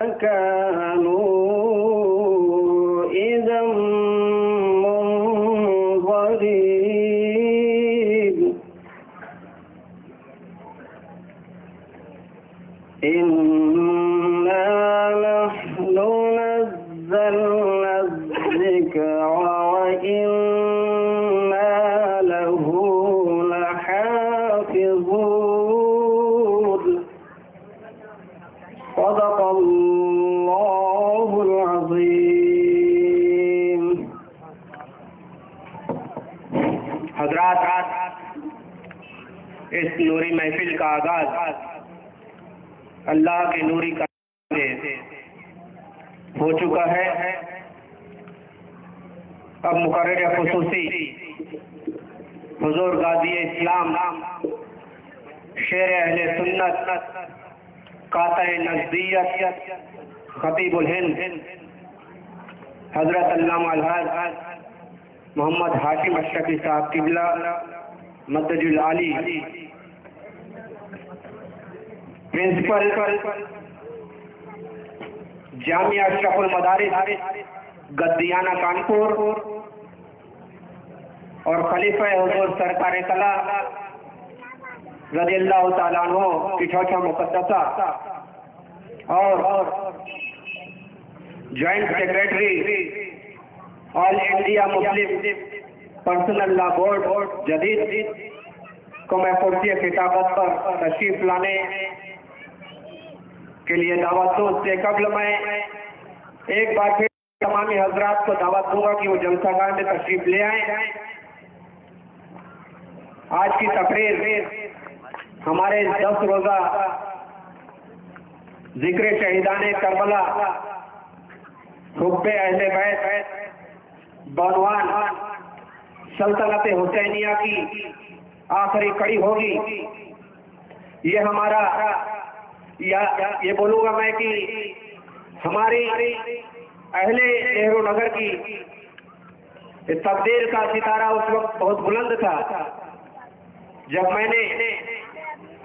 كانوا إذا منظرين إنا نحن نزلنا الذكر وإنا له لحافظون صدق اللہ العظیم۔ حضرات، اس نوری محفل کا آغاز اللہ کے نوری کا ہو چکا ہے۔ اب مقرر خصوصی حضور غازی اسلام، شیر اہل سنت، قاطع نزدیت، خطیب الہند حضرت علامہ الحاج محمد ہاشم اشرفی صاحب قبلہ مدد العالی، پرنسپل جامعہ اشرف المدارس گدیانہ کانپور اور خلیفہ حضور سرکار کلا رضی اللہ تعالیٰ عنہ کی چھوٹا مقدسہ اور جوائنٹ سیکریٹری آل انڈیا مسلم پرسنل لا بورڈ جدید کو میں کرسی خطابت پر تشریف لانے کے لیے دعوت دوں۔ اس سے قبل میں ایک بار پھر تمامی حضرات کو دعوت دوں گا کہ وہ جلسہ گاہ میں تشریف لے آئیں۔ آج کی تقریر ہمارے 10 روزہ ذکر شہیدان کربلا حب اہل بیت بعنوان سلطنت حسینیہ کی آخری کڑی ہوگی۔ یہ ہمارا یہ بولوں گا میں کہ ہماری اہل نہرو نگر کی تبدیل کا ستارہ اس وقت بہت بلند تھا جب میں نے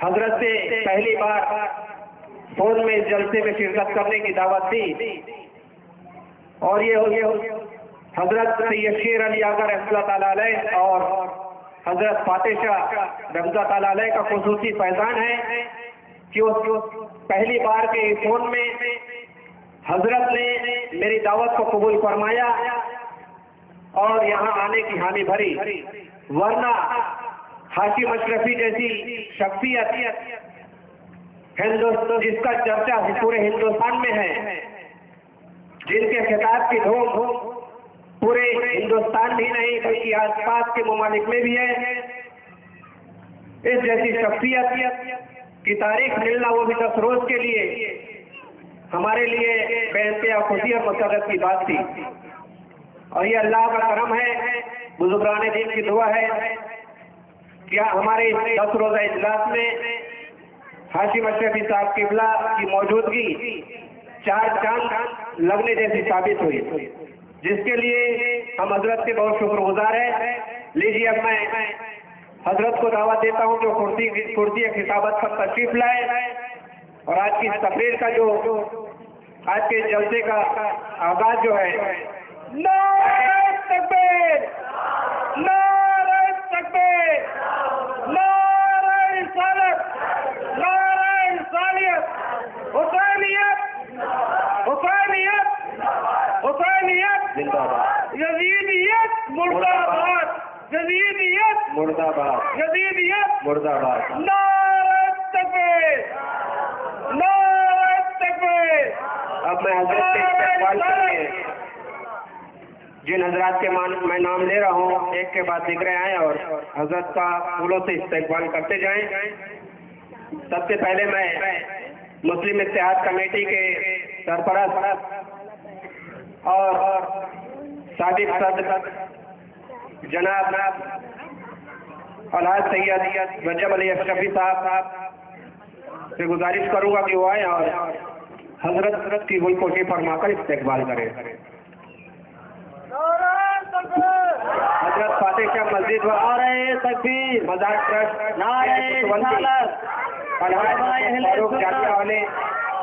حضرت سے پہلی بار فون میں اس جلسے میں شرکت کرنے کی دعوت دی، اور یہ حضرت سید شیر علی آغا رحمۃ اللہ تعالیٰ علیہ اور حضرت فاتح شاہ رحمۃ اللہ تعالیٰ علیہ کا خصوصی فیضان ہے کہ پہلی بار کے فون میں حضرت نے میری دعوت کو قبول فرمایا اور یہاں آنے کی حامی بھری، ورنہ ہاشم اشرفی جیسی شخصیت جس کا چرچا پورے ہندوستان میں ہے، جن کے خطاب کی دھوم پورے ہندوستان بھی نہیں بلکہ آس پاس کے ممالک میں بھی ہے، اس جیسی شخصیت کی تاریخ ملنا وہ بھی 10 روز کے لیے ہمارے لیے بے انتہا خوشی اور مسرت کی بات تھی۔ اور یہ اللہ کا کرم ہے، بزرگان دین کی دعا ہے کیا ہمارے 10 روزہ اجلاس میں ہاشم اشرفی صاحب قبلہ کی موجودگی 4 چاند لگنے جیسی ثابت ہوئی، جس کے لیے ہم حضرت کے بہت شکر گزار ہیں۔ لیجیے اب میں حضرت کو دعوت دیتا ہوں کہ کرسی خطابت پر تشریف لائے اور آج کی تقریر کا جو آج کے جلسے کا آغاز جو ہے، نعرہ تکبیر، نعرہ تکبیر، نعرہ رسالت، نعرہ انسانیت، حسینیت، حسینیت، حسینیت، یزیدیت مردہ باد، یزیدیت مردہ باد، یزیدیت مردہ باد، نعرہ تکبیر، نعرہ تکبیر۔ اب میں حضرت کے استقبال کے لیے جن حضرات کے میں نام لے رہا ہوں ایک کے بعد دیکھ آئیں اور حضرت کا پھولوں سے استقبال کرتے جائیں۔ سب سے پہلے میں مسلم اتحاد کمیٹی کے سرپرست اور سابق صدر جناب الحاج سید رجب علی اشرفی صاحب سے گزارش کروں گا کہ وہ آئیں اور حضرت کی گل کوشی فرما کر استقبال کریں۔ حضرت فاتح شاہ مسجد نعرہ تکبیر، مزار ٹرسٹ، نعرہ رسالت، فاروق جامعہ والے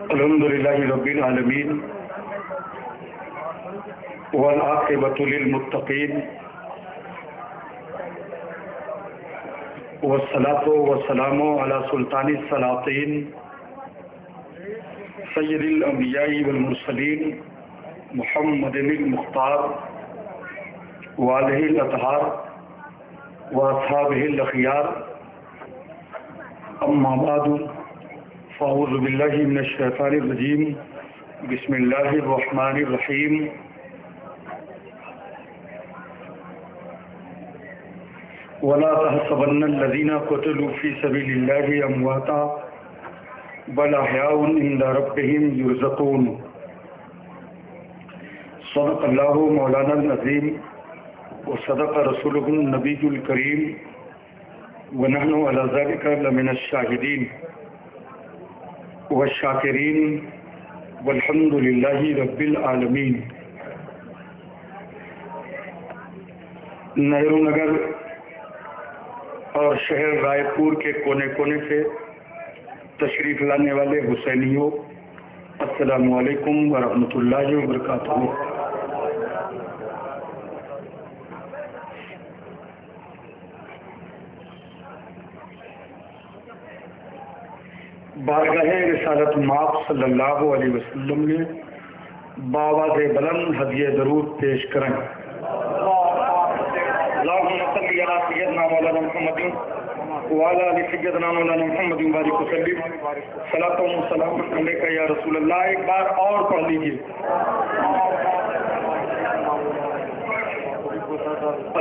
الحمدللہ رب العالمین والعاقبۃ للمتقین والصلاۃ والسلام علی سلطان السلاطین سید الانبیاء والمرسلین محمد المختار وآلہ الاطہار واصحابہ الاخیار، اما بعد فاعوذ باللہ من الشیطان الرجیم، بسم اللہ الرحمن الرحیم۔ ولا تحسبن الذین قتلوا فی سبیل اللہ امواتا بل احیاء عند ربهم یرزقون۔ صدق اللہ مولانا العظیم وصدق رسولہ النبی الکریم ونحن علی ذلک لمن الشاہدین والشاکرین والحمد للہ رب العالمین۔ نہرو نگر اور شہر رائے پور کے کونے کونے سے تشریف لانے والے حسینیوں، السلام علیکم ورحمۃ اللہ وبرکاتہ۔ بارگاہ رسالت مآب صلی اللہ علیہ وسلم نے بآواز بلند ہدیہ درود پیش کریں۔ اللہم صلی علی سیدنا مولانا محمد وعلی آل سیدنا مولانا محمد وبارک وسلم، صلاۃ و سلام علیک یا رسول اللہ۔ ایک بار اور پڑھ لیجیے۔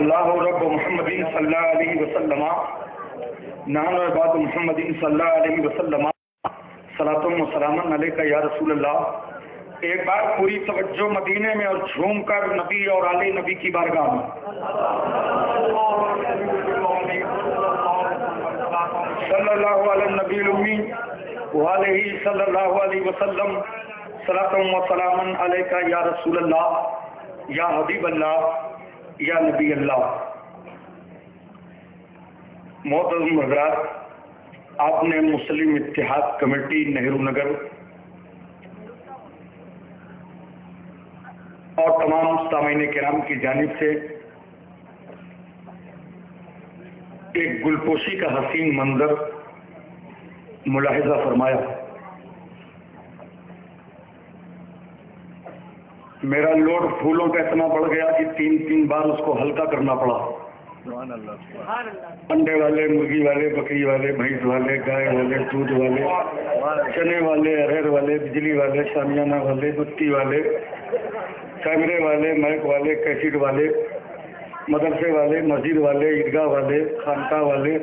اللہ رب محمد صلی اللہ علیہ وسلم نحن عباد محمد صلی اللہ علیہ وسلم، صلاۃ و سلام علیک یا رسول اللہ۔ ایک بار پوری توجہ مدینے میں اور جھوم کر نبی اور آل نبی کی بارگاہ میں صلی اللہ علیہ نبی الامی وعلیہ صلی اللہ علیہ وسلم، صلاۃ و سلام علیک یا رسول اللہ، یا حبیب اللہ، یا نبی اللہ۔ محترم حضرات، آپ نے مسلم اتحاد کمیٹی نہرو نگر اور تمام سامعین کرام کی جانب سے ایک گلپوشی کا حسین منظر ملاحظہ فرمایا۔ میرا لوڈ پھولوں کا اتنا بڑھ گیا کہ تین بار اس کو ہلکا کرنا پڑا۔ انڈے والے، مرغی والے، بکری والے، بھینس والے، گائے والے، دودھ والے، چنے والے، ارہر والے، بجلی والے، شامیانہ والے، بتی والے، کیمرے والے، مائک والے، کیسٹ والے، مدرسے والے، مسجد والے، عیدگاہ والے، خانقاہ والے،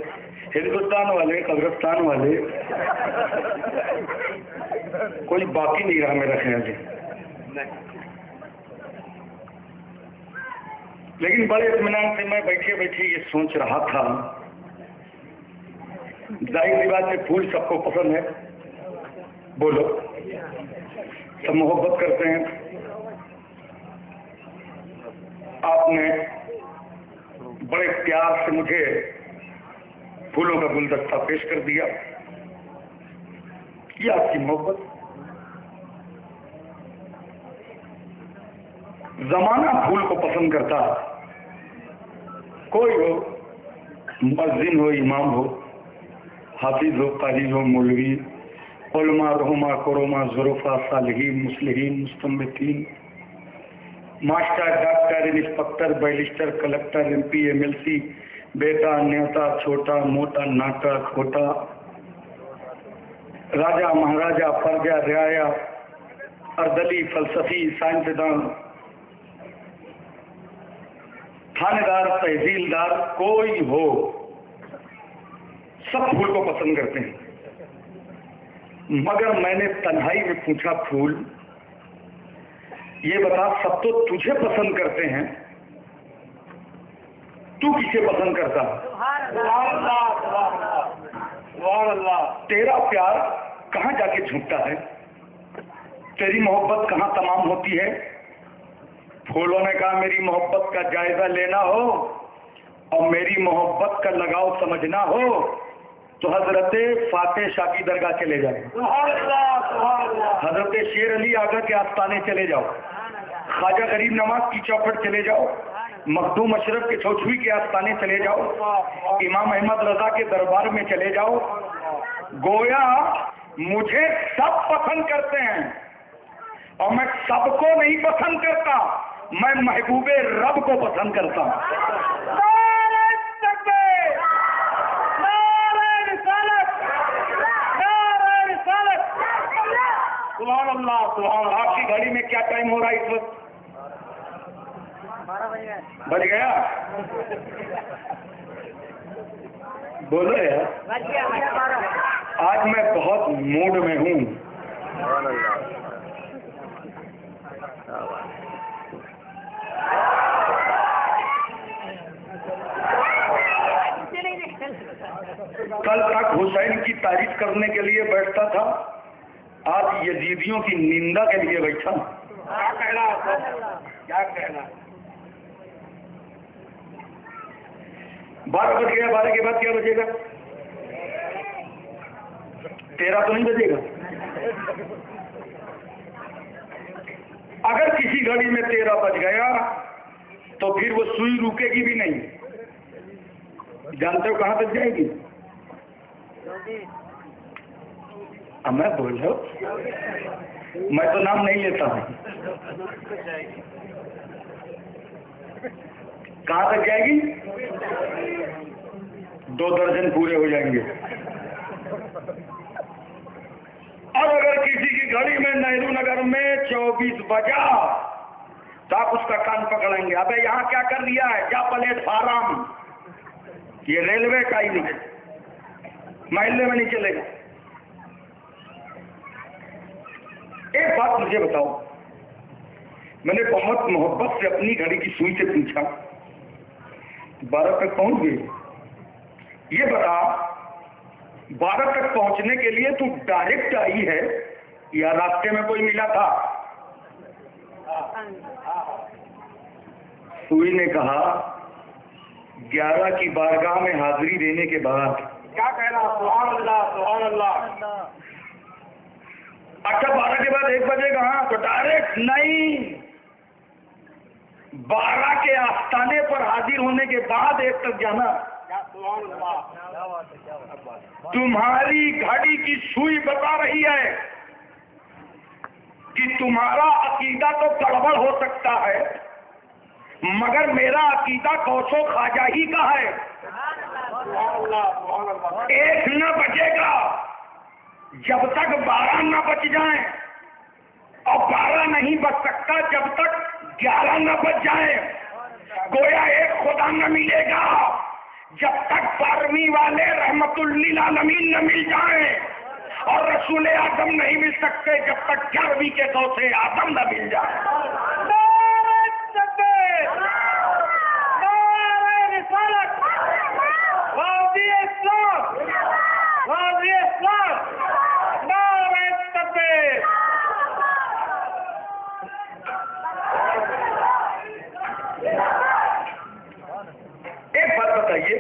ہندوستان والے، قبرستان والے، کوئی باقی نہیں رہا میرا خیال ہے۔ لیکن بڑے اطمینان سے میں بیٹھے یہ سوچ رہا تھا، ظاہر سی بات ہے پھول سب کو پسند ہے، بولو سب محبت کرتے ہیں۔ آپ نے بڑے پیار سے مجھے پھولوں کا گلدستہ پیش کر دیا، یہ آپ کی محبت۔ زمانہ پھول کو پسند کرتا ہے، کوئی ہو، مؤذن ہو، امام ہو، حافظ ہو، قاری ہو، مولوی، علماء، رحماء، قرما، ظرفاء، صالحین، مصلحین، مستنبطین، master, doctor, inspector, barrister, collector, M P, M L C, بیٹا، نیتا، چھوٹا، موٹا، ناٹا، کھوٹا، راجہ، مہاراجہ، پرجا، رعایا، اردلی، فلسفی، سائنسدان، تھانے دار، تحصیلدار، کوئی ہو، سب پھول کو پسند کرتے ہیں۔ مگر میں نے تنہائی میں پوچھا، پھول یہ بتا، سب تو تجھے پسند کرتے ہیں، تو کسے پسند کرتا؟ تیرا پیار کہاں جا کے جھکتا ہے؟ تیری محبت کہاں تمام ہوتی ہے؟ پھولوں نے کہا میری محبت کا جائزہ لینا ہو اور میری محبت کا لگاؤ سمجھنا ہو تو حضرت فاتح شاہ کی درگاہ چلے جاؤ، حضرت شیر علی آگا کے آستانے چلے جاؤ، خواجہ غریب نواز کی چوکھٹ چلے جاؤ، مخدوم اشرف کے چھوچھوئی کے آستانے چلے جاؤ، امام احمد رضا کے دربار میں چلے جاؤ. گویا مجھے سب پسند کرتے ہیں اور میں سب کو نہیں پسند کرتا، میں محبوب رب کو پسند کرتا ہوں. سبحان اللہ سبحان اللہ. آپ کی گھڑی میں کیا ٹائم ہو رہا ہے اس وقت؟ بج گیا؟ بولو یار، آج میں بہت موڈ میں ہوں. کل تک حسین کی تعریف کرنے کے لیے بیٹھتا تھا، آج یزیدیوں کی نندا کے لیے بیٹھا. کیا کہنا 12 بج گیا، 12 کے بعد کیا بجے گا؟ 13 تو نہیں بجے گا. اگر کسی گھڑی میں 13 بج گیا تو پھر وہ سوئی رکے گی بھی نہیں. جانتے ہو کہاں تک جائے گی؟ میں بول رہا ہوں، میں تو نام نہیں لیتا ہوں. کہاں تک جائے گی؟ 2 درجن پورے ہو جائیں گے. اور اگر کسی کی گھڑی میں نہرو نگر میں 24 بجا تو آپ اس کا کان پکڑیں گے. ابے یہاں کیا کر دیا ہے؟ کیا پلیٹ فارم؟ یہ ریلوے کا ہی نہیں، محلے میں نہیں چلے گا. ایک بات مجھے بتاؤ، میں نے بہت محبت سے اپنی گھڑی کی سوئی سے پوچھا 12 تک پہنچ گئی. یہ بتا 12 تک پہنچنے کے لیے تو ڈائریکٹ آئی ہے یا راستے میں کوئی ملا تھا؟ سوئی نے کہا 11 کی بارگاہ میں حاضری دینے کے بعد. کیا کہنا؟ سبحان اللہ سبحان اللہ. اچھا 12 کے بعد 1 بجے گا؟ ہاں تو ڈائریکٹ نہیں، 12 کے آستانے پر حاضر ہونے کے بعد 1 تک جانا. تمہاری گھڑی کی سوئی بتا رہی ہے کہ تمہارا عقیدہ تو گڑبڑ ہو سکتا ہے مگر میرا عقیدہ کوسو خواجہ ہی کا ہے. 1 نہ بجے گا جب تک 12 نہ بچ جائیں، اور 12 نہیں بچ سکتا جب تک 11 نہ بچ جائیں. گویا ایک خدا نہ ملے گا جب تک 12ویں والے رحمت للعالمین نہ مل جائیں، اور رسول اعظم نہیں مل سکتے جب تک 11ویں کے غوث اعظم نہ مل جائے. ایک بات بتائیے،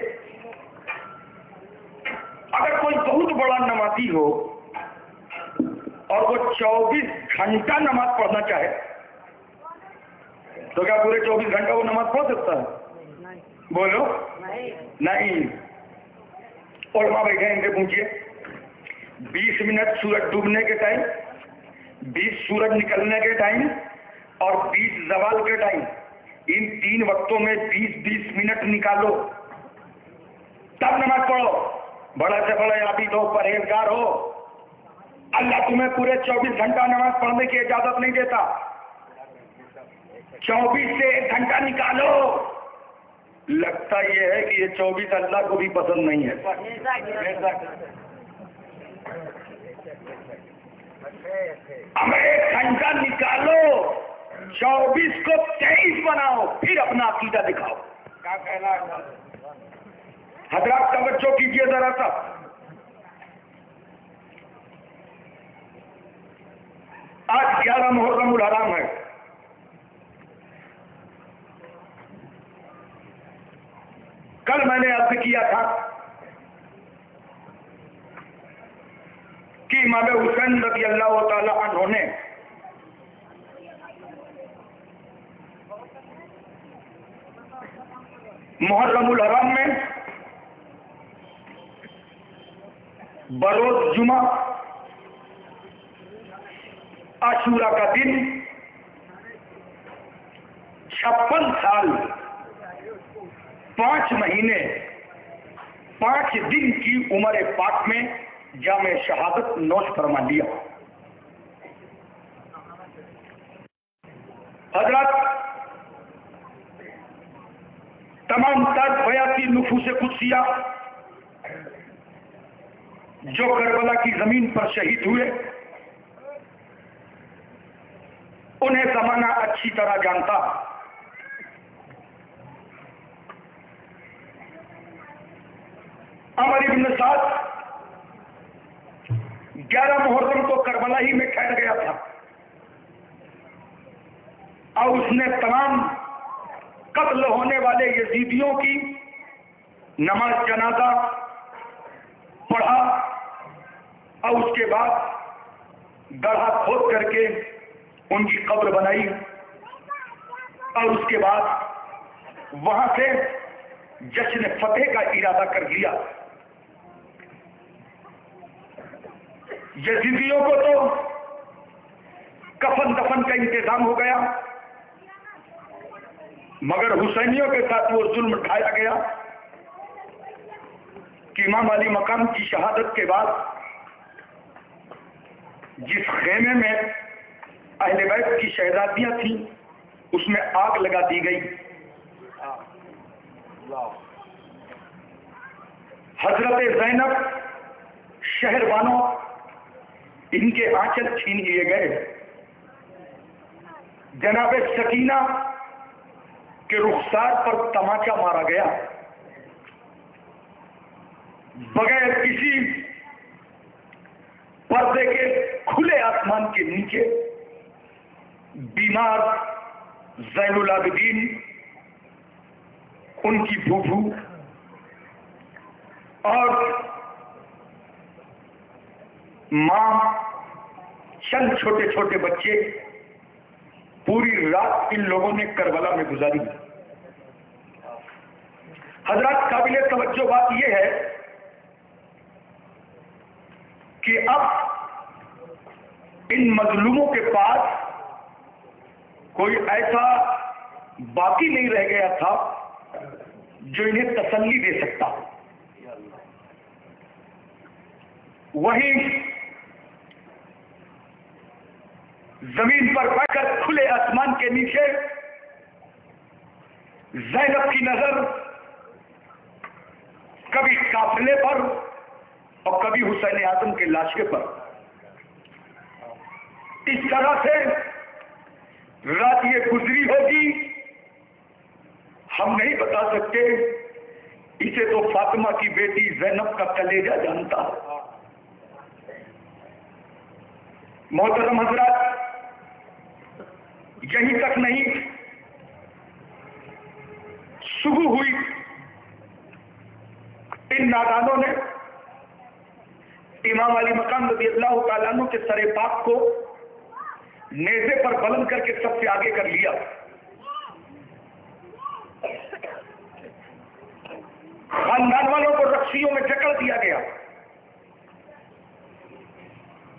اگر کوئی بہت بڑا نمازی ہو اور وہ 24 گھنٹہ نماز پڑھنا چاہے تو کیا پورے 24 گھنٹہ وہ نماز پڑھ سکتا ہے؟ بولو نہیں. علماء بیٹھے ان سے پوچھئے 20 منٹ سورج ڈوبنے کے ٹائم، 20 سورج نکلنے کے ٹائم اور 20 زوال کے ٹائم، ان 3 وقتوں میں 20-20 منٹ نکالو تب نماز پڑھو. بڑے سے بڑے عابد ہو، پرہیزگار ہو، اللہ تمہیں پورے 24 گھنٹہ نماز پڑھنے کی اجازت نہیں دیتا. 24 سے 1 گھنٹہ نکالو. لگتا یہ ہے کہ یہ 24 اللہ کو بھی پسند نہیں ہے. اب 1 گھنٹہ نکالو، 24 کو 23 بناؤ، پھر اپنا عقیدہ دکھاؤ. کیا کہنا ہے حضرات؟ توجہ کیجیے ذرا سا. آج 11 محرم الحرام ہے. کل میں نے عرض کیا تھا امام حسین رضی اللہ تعالی عنہ نے محرم الحرام میں بروز جمعہ عاشورہ کا دن 56 سال 5 مہینے 5 دن کی عمر پاک میں جامع شہادت نوش فرما لیا. حضرات تمام تر 82 نفوس قدسیہ جو کربلا کی زمین پر شہید ہوئے انہیں زمانہ اچھی طرح جانتا. عمر ابن سعد 11 محرم کو کربلا ہی میں ٹھہر گیا تھا اور اس نے تمام قتل ہونے والے یزیدیوں کی نماز جنازہ پڑھا اور اس کے بعد گڑھا کھود کر کے ان کی قبر بنائی اور اس کے بعد وہاں سے جشن فتح کا ارادہ کر لیا. یزیدیوں کو تو کفن دفن کا انتظام ہو گیا مگر حسینیوں کے ساتھ وہ ظلم ڈھایا گیا کہ امام علی مقام کی شہادت کے بعد جس خیمے میں اہل بیت کی شہزادیاں تھیں اس میں آگ لگا دی گئی. حضرت زینب شہر بانو ان کے آنچل چھین لیے گئے. جناب سکینہ کے رخسار پر تماچا مارا گیا. بغیر کسی پردے کے کھلے آسمان کے نیچے بیمار زین العابدین ان کی پھوپھو اور ماں چند چھوٹے چھوٹے بچے پوری رات ان لوگوں نے کربلا میں گزاری. حضرات قابل توجہ بات یہ ہے کہ اب ان مظلوموں کے پاس کوئی ایسا باقی نہیں رہ گیا تھا جو انہیں تسلی دے سکتا. وہیں زمین پر بیٹھ کر کھلے آسمان کے نیچے زینب کی نظر کبھی قافلے پر اور کبھی حسین اعظم کے لاشے پر. اس طرح سے رات یہ گزری ہوگی ہم نہیں بتا سکتے. اسے تو فاطمہ کی بیٹی زینب کا کلیجہ جانتا ہے. محترم حضرات یہیں تک نہیں، صبح ہوئی ان نادانوں نے امام علی مقام رضی اللہ تعالیٰ عنہ کے سر پاک کو نیزے پر بلند کر کے سب سے آگے کر لیا. خاندان والوں کو رکسیوں میں جکڑ دیا گیا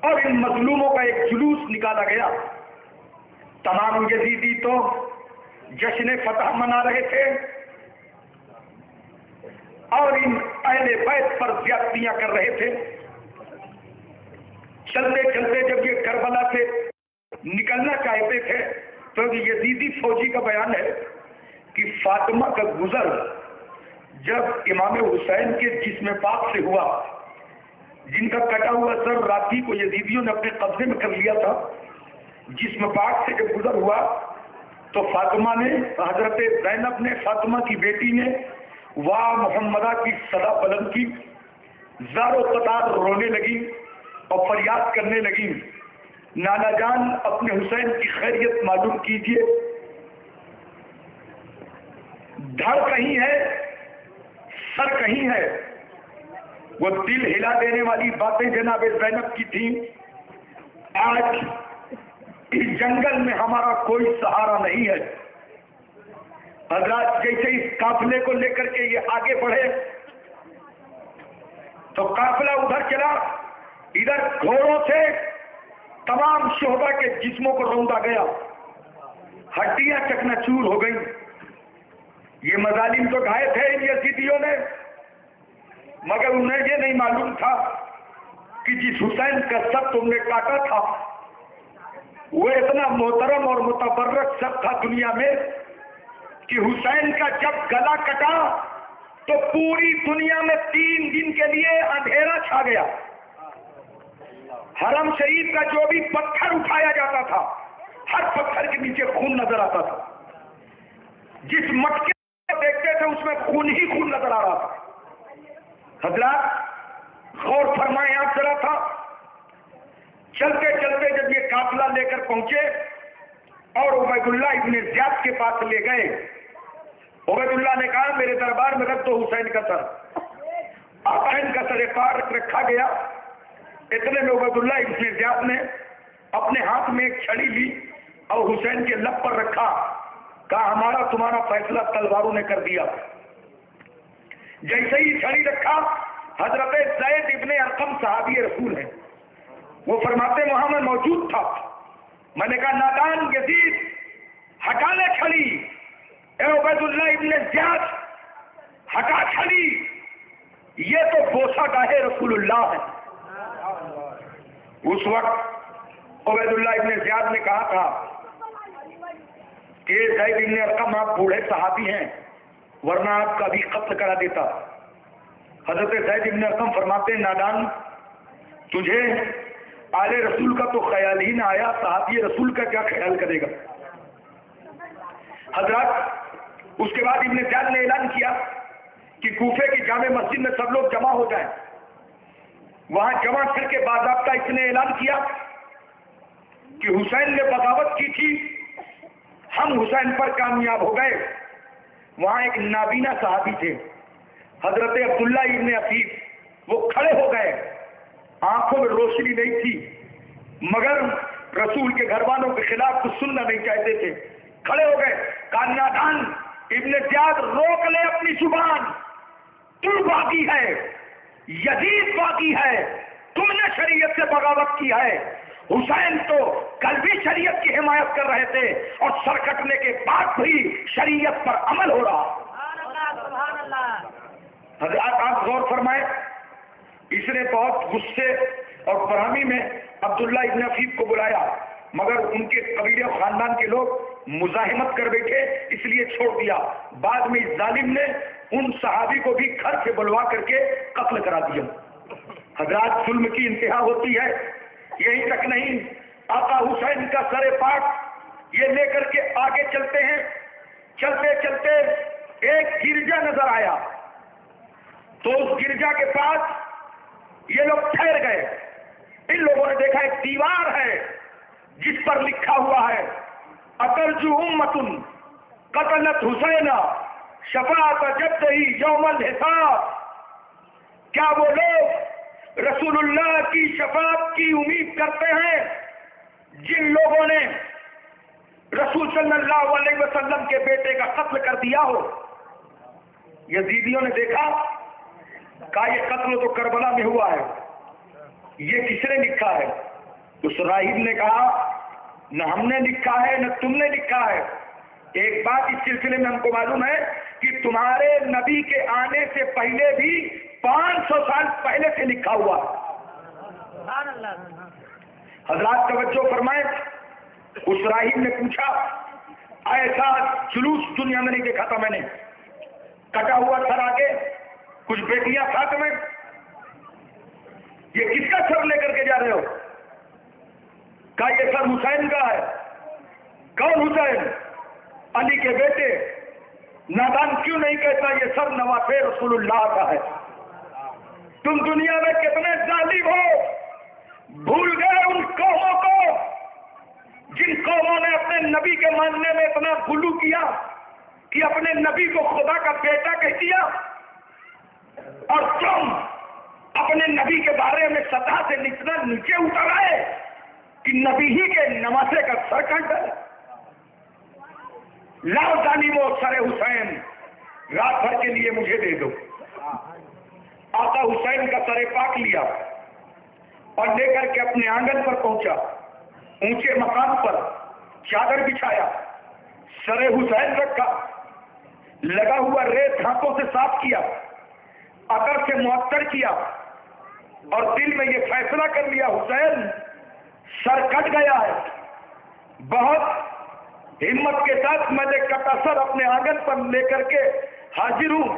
اور ان مظلوموں کا ایک جلوس نکالا گیا. تمام یزیدی تو جشن فتح منا رہے تھے اور ان اہل بیت پر زیادتیاں کر رہے تھے. چلتے چلتے جب یہ کربلا سے نکلنا چاہتے تھے تو یزیدی فوجی کا بیان ہے کہ فاطمہ کا گزر جب امام حسین کے جسم پاک سے ہوا، جن کا کٹا ہوا سر راتی کو یزیدیوں نے اپنے قبضے میں کر لیا تھا، جسم پاک سے جب گزر ہوا تو فاطمہ نے، حضرت زینب نے، فاطمہ کی بیٹی نے واہ محمدہ کی صدا بلند کی، زار و قطار رونے لگی اور فریاد کرنے لگی، نانا جان اپنے حسین کی خیریت معلوم کیجئے. دھڑ کہیں ہے، سر کہیں ہے. وہ دل ہلا دینے والی باتیں جناب زینب کی تھیں. آج اس جنگل میں ہمارا کوئی سہارا نہیں ہے. حضرات جیسے اس قافلے کو لے کر کے یہ آگے بڑھے تو قافلہ ادھر چلا, ادھر گھوڑوں سے تمام شہداء کے جسموں کو روندا گیا, ہڈیاں چکنا چور ہو گئی. یہ مظالم تو ڈھائے تھے ان یزیدیوں نے, مگر انہیں یہ نہیں معلوم تھا کہ جس حسین کا سر تم نے کاٹا تھا وہ اتنا محترم اور متبرک سب تھا دنیا میں کہ حسین کا جب گلا کٹا تو پوری دنیا میں 3 دن کے لیے اندھیرا چھا گیا. حرم شریف کا جو بھی پتھر اٹھایا جاتا تھا ہر پتھر کے نیچے خون نظر آتا تھا. جس مٹکے کو دیکھتے تھے اس میں خون ہی خون نظر آ رہا تھا. حضرات غور فرمائیں آپ ذرا تھا. چلتے چلتے جب یہ قافلہ لے کر پہنچے اور عبید اللہ ابن زیاد کے پاس لے گئے, عبید اللہ نے کہا میرے دربار میں رکھ دو حسین کا سر. حسین کا سر پار رکھا گیا. اتنے میں عبید اللہ ابن زیاد نے اپنے ہاتھ میں ایک چھڑی لی اور حسین کے لب پر رکھا, کہا ہمارا تمہارا فیصلہ تلواروں نے کر دیا. جیسے ہی چھڑی رکھا حضرت زید ابن ارقم صحابی رسول ہیں, وہ فرماتے وہاں میں موجود تھا. میں نے کہا نادان یزید ہٹا لے چھڑی, اے عبید اللہ ابن زیاد ہٹا چھڑی, یہ تو بوسہ گاہ رسول اللہ ہے. اس وقت عبید اللہ ابن زیاد نے کہا تھا کہ زید ابن ارقم آپ بوڑھے صحابی ہیں ورنہ آپ کا بھی قتل کرا دیتا. حضرت زید ابن ارقم فرماتے نادان تجھے آل رسول کا تو خیال ہی نہ آیا, صحابی رسول کا کیا خیال کرے گا. حضرات اس کے بعد ابن زیاد نے اعلان کیا کہ کوفے کی جامع مسجد میں سب لوگ جمع ہو جائیں. وہاں جمع کر کے باضابطہ اس نے اعلان کیا کہ حسین نے بغاوت کی تھی, ہم حسین پر کامیاب ہو گئے. وہاں ایک نابینا صحابی تھے حضرت عبداللہ ابن عفیف, وہ کھڑے ہو گئے, آنکھوں میں روشنی نہیں تھی مگر رسول کے گھر والوں کے خلاف کچھ سننا نہیں چاہتے تھے. کھڑے ہو گئے, کہا نادان ابن زیاد روک لے اپنی زبان, تو باقی ہے, یزید باقی ہے, تم نے شریعت سے بغاوت کی ہے. حسین تو کل بھی شریعت کی حمایت کر رہے تھے اور سر کٹنے کے بعد بھی شریعت پر عمل ہو رہا. حضرات آپ غور فرمائیں, اس نے بہت غصے اور برہمی میں عبداللہ ابن عفیف کو بلایا مگر ان کے قبیلے اور خاندان کے لوگ مزاحمت کر بیٹھے اس لیے چھوڑ دیا. بعد میں اس ظالم نے ان صحابی کو بھی گھر سے بلوا کر کے قتل کرا دیا. حضرات ظلم کی انتہا ہوتی ہے. یہی تک نہیں, آقا حسین کا سر پاک یہ لے کر کے آگے چلتے ہیں. چلتے چلتے ایک گرجا نظر آیا تو اس گرجا کے پاس یہ لوگ ٹھہر گئے. ان لوگوں نے دیکھا ایک دیوار ہے جس پر لکھا ہوا ہے اترجو امتن قتلت حسین شفاعت جدہ یوم الحساب. کیا وہ لوگ رسول اللہ کی شفاعت کی امید کرتے ہیں جن لوگوں نے رسول صلی اللہ علیہ وسلم کے بیٹے کا قتل کر دیا ہو؟ یزیدیوں نے دیکھا, کہا یہ قتل تو کربلا میں ہوا ہے, یہ کس نے لکھا ہے؟ اس راہب نے کہا نہ ہم نے لکھا ہے نہ تم نے لکھا ہے. ایک بات اس سلسلے میں ہم کو معلوم ہے کہ تمہارے نبی کے آنے سے پہلے بھی 500 سال پہلے سے لکھا ہوا. حضرات توجہ فرمائیں, اس راہب نے پوچھا ایسا جلوس دنیا میں نہیں دیکھا تھا میں نے, کٹا ہوا سر آگے, کچھ بیٹیاں ساتھ میں, یہ کس کا سر لے کر کے جا رہے ہو؟ کہا یہ سر حسین کا ہے. کون حسین؟ علی کے بیٹے. نادان کیوں نہیں کہتا یہ سر نواز رسول اللہ کا ہے؟ تم دنیا میں کتنے ظالم ہو, بھول گئے ان قوموں کو جن قوموں نے اپنے نبی کے ماننے میں اتنا غلو کیا کہ اپنے نبی کو خدا کا بیٹا کہہ دیا, اور تم اپنے نبی کے بارے میں سطح سے اتنا نیچے اتر آئے کہ نبی ہی کے نواسے کا سر کٹ گئے. لاؤ ظالمو سر حسین رات بھر کے لیے مجھے دے دو. آقا حسین کا سر پاک لیا اور لے کر کے اپنے آنگن پر پہنچا. اونچے مقام پر چادر بچھایا, سر حسین رکھا, لگا ہوا ریت ہاتھوں سے صاف کیا, عطر سے معطر کیا اور دل میں یہ فیصلہ کر لیا حسین سر کٹ گیا ہے. بہت ہمت کے ساتھ میں نے کٹا سر اپنے آنگن پر لے کر کے حاضر ہوں.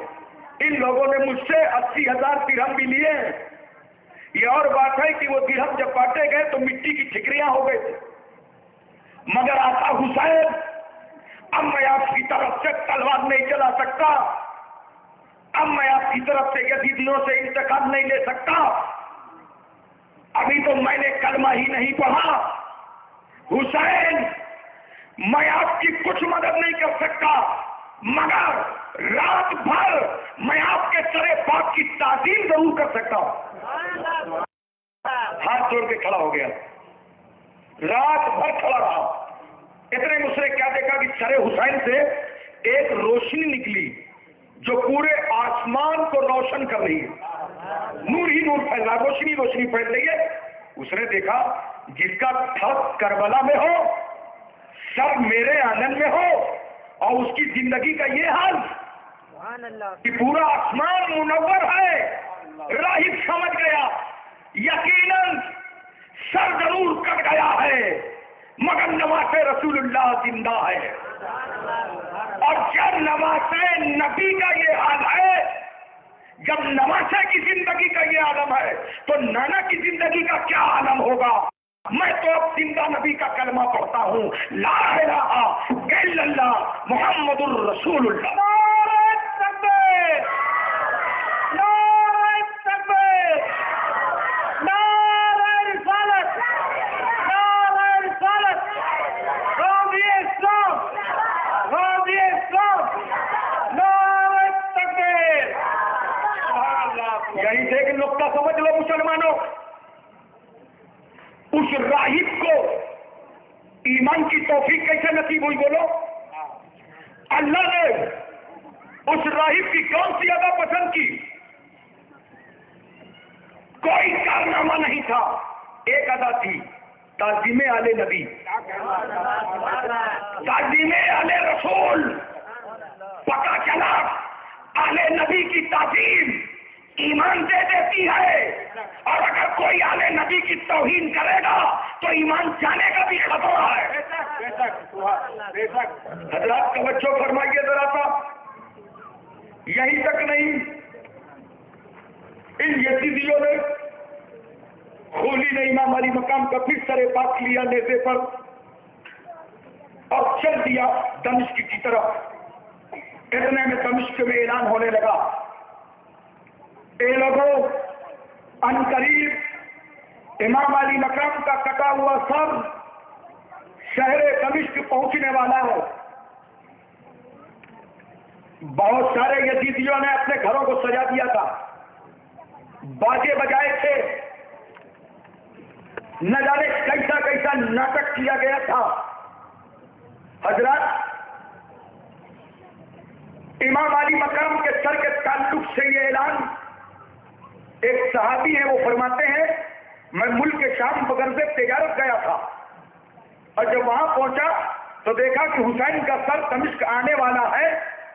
ان لوگوں نے مجھ سے 80,000 درہم بھی لیے ہیں. یہ اور بات ہے کہ وہ درہم جب بانٹے گئے تو مٹی کی ٹھکریاں ہو گئے تھے. مگر آقا حسین اب میں آپ کی طرف سے تلوار نہیں چلا سکتا, اب میں آپ کی طرف سے یزیدیوں سے انتقام نہیں لے سکتا. ابھی تو میں نے کلمہ ہی نہیں پڑھا. حسین میں آپ کی کچھ مدد نہیں کر سکتا, مگر رات بھر میں آپ کے سر پاک کی تعظیم ضرور کر سکتا ہوں. ہاتھ جوڑ کے کھڑا ہو گیا, رات بھر کھڑا رہا. اتنے میں اس نے کیا دیکھا کہ سر حسین سے ایک روشنی نکلی جو پورے آسمان کو روشن کر رہی ہے. نور ہی نور پھیل رہا, روشنی روشنی پھیل رہی ہے. اس نے دیکھا جس کا تھپ کربلا میں ہو, سر میرے آنگن میں ہو, اور اس کی زندگی کا یہ حال کہ پورا آسمان منور ہے. راہب سمجھ گیا یقیناً سر ضرور کٹ گیا ہے, مگر نواز رسول اللہ زندہ ہے. اور جب نواز نبی کا یہ حال ہے, جب نواسے کی زندگی کا یہ عالم ہے, تو نانا کی زندگی کا کیا عالم ہوگا. میں تو اب زندہ نبی کا کلمہ پڑھتا ہوں, لا الہ الا اللہ محمد الرسول اللہ. یہیں سے ایک نقطہ سمجھ لو مسلمانوں, اس راہب کو ایمان کی توفیق کیسے نصیب ہوئی بولو. اللہ نے اس راہب کی کون سی ادا پسند کی؟ کوئی کارنامہ نہیں تھا, ایک ادا تھی, تعظیم آل نبی, تعظیم آل رسول. پتا چلا آل نبی کی تعظیم ایمان دے دیتی ہے, اور اگر کوئی آل نبی کی توہین کرے گا تو ایمان جانے کا بھی خطرہ ہے. حضرات توجہ فرمائیے ذرا سا. یہی تک نہیں, ان یزیدیوں نے خولی نے امام علی مقام کا پھر سر پاک لیا نیزے پر اور چل دیا دمشق کی طرف. اتنے میں دمشق میں اعلان ہونے لگا, اے لوگوں ان قریب امام علی مقام کا کٹا ہوا سر شہر دمشق پہنچنے والا ہے. بہت سارے یزیدیوں نے اپنے گھروں کو سجا دیا تھا, باجے بجائے تھے, نہ جانے کیسا کیسا ناٹک کیا گیا تھا. حضرات امام علی مقام کے سر کے تعلق سے یہ اعلان, ایک صحابی ہیں وہ فرماتے ہیں میں ملک شام بغرض تجارت گیا تھا, اور جب وہاں پہنچا تو دیکھا کہ حسین کا سر دمشق آنے والا ہے,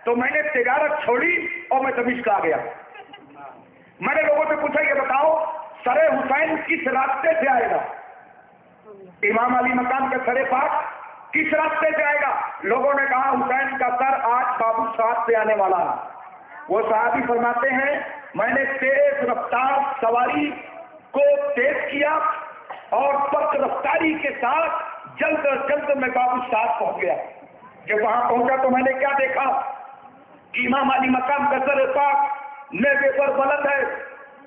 تو میں نے تجارت چھوڑی اور میں دمشق آ گیا. میں نے لوگوں سے پوچھا یہ بتاؤ سر حسین کس راستے سے آئے گا؟ امام علی مقام کا سر پاک کس راستے سے آئے گا؟ لوگوں نے کہا حسین کا سر آج بابو صاحب سے آنے والا ہے. وہ صحابی فرماتے ہیں میں نے تیز رفتار سواری کو تیز کیا اور پک رفتاری کے ساتھ جلد از جلد میں بابو صاحب پہنچ گیا. جب وہاں پہنچا تو میں نے کیا دیکھا کہ امام علی مقام کا سر پاک نیزے پر بلند ہے,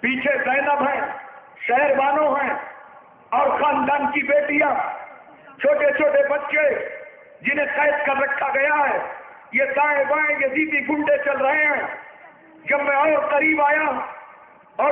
پیچھے زینب ہے, شہربانوں ہیں اور خاندان کی بیٹیاں, چھوٹے چھوٹے بچے جنہیں قید کر رکھا گیا ہے. یہ دائیں بائیں یزیدی گنڈے چل رہے ہیں. جب میں اور قریب آیا اور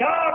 7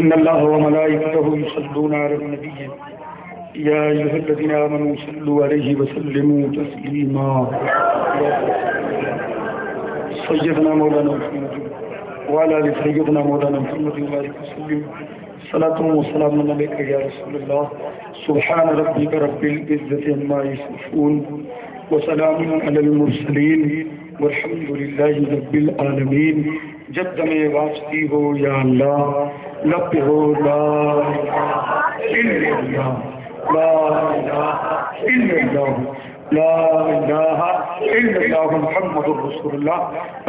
إن الله وملائكته يصلون على النبي يا أيها الذين آمنوا صلوا عليه وسلموا تسليما سيدنا مولانا محمد وعلى آل سيدنا مولانا محمد وبارك وسلم صلاة وسلام عليك يا رسول الله سبحان ربك رب العزة عما يصفون وسلام على المرسلين والحمد لله رب العالمين. جب تمہیں واسطی ہو یا اللہ، لب ہو لا الہ الا اللہ، لا الہ الا اللہ، لا الہ الا اللہ محمد رسول اللہ.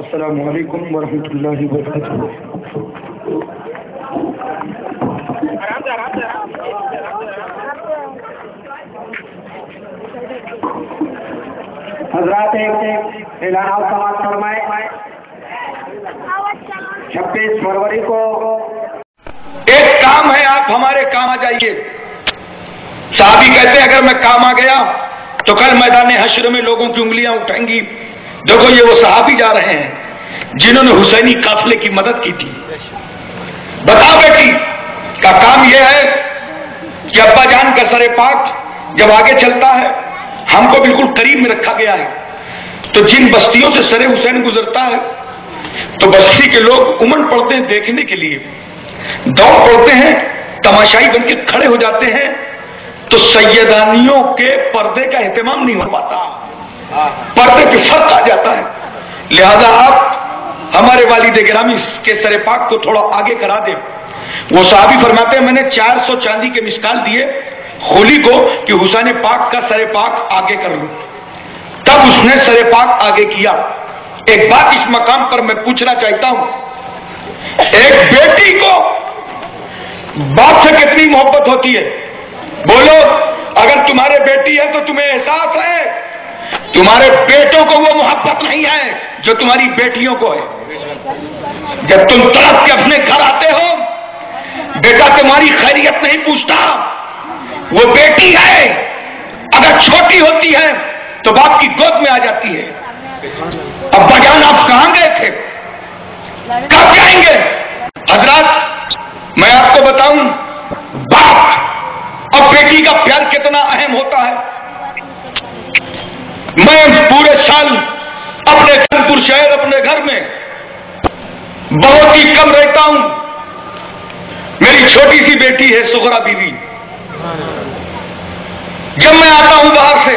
السلام علیکم ورحمۃ اللہ وبرکاتہ. حضرات ایک اعلان سماعت فرمائے. 26 فروری کو ایک کام ہے، آپ ہمارے کام آ جائیے. صحابی کہتے ہیں اگر میں کام آ گیا تو کل میدان حشر میں لوگوں کی انگلیاں اٹھیں گی. دیکھو یہ وہ صحابی جا رہے ہیں جنہوں نے حسینی قافلے کی مدد کی تھی. بتا بیٹی کا کام یہ ہے کہ ابا جان کا سر پاک جب آگے چلتا ہے، ہم کو بالکل قریب میں رکھا گیا ہے، تو جن بستیوں سے سر حسین گزرتا ہے تو بستی کے لوگ امن پڑتے ہیں دیکھنے کے لیے، دوڑ پڑتے ہیں، تماشائی بن کے کھڑے ہو جاتے ہیں. تو سیدانیوں کے پردے کا اہتمام نہیں ہو پاتا، پردے پہ فرق آ جاتا ہے. لہذا آپ ہمارے والد گرامی کے سر پاک کو تھوڑا آگے کرا دیں. وہ صحابی فرماتے ہیں میں نے 400 چاندی کے مسکال دیے خولی کو کہ حسین پاک کا سر پاک آگے کر لوں. تب اس نے سر پاک آگے کیا. ایک بات اس مقام پر میں پوچھنا چاہتا ہوں، ایک بیٹی کو باپ سے کتنی محبت ہوتی ہے؟ بولو، اگر تمہارے بیٹی ہے تو تمہیں احساس ہے، تمہارے بیٹوں کو وہ محبت نہیں ہے جو تمہاری بیٹیوں کو ہے۔ جب تم تڑپ کے اپنے گھر آتے ہو، بیٹا تمہاری خیریت نہیں پوچھتا، وہ بیٹی ہے اگر چھوٹی ہوتی ہے تو باپ کی گود میں آ جاتی ہے۔ ابا جان آپ کہاں گئے تھے، کب جائیں گے؟ حضرات میں آپ کو بتاؤں، باپ اور بیٹی کا پیار کتنا اہم ہوتا ہے۔ میں پورے سال اپنے کانپور شہر اپنے گھر میں بہت ہی کم رہتا ہوں۔ میری چھوٹی سی بیٹی ہے سغرا بیوی، جب میں آتا ہوں باہر سے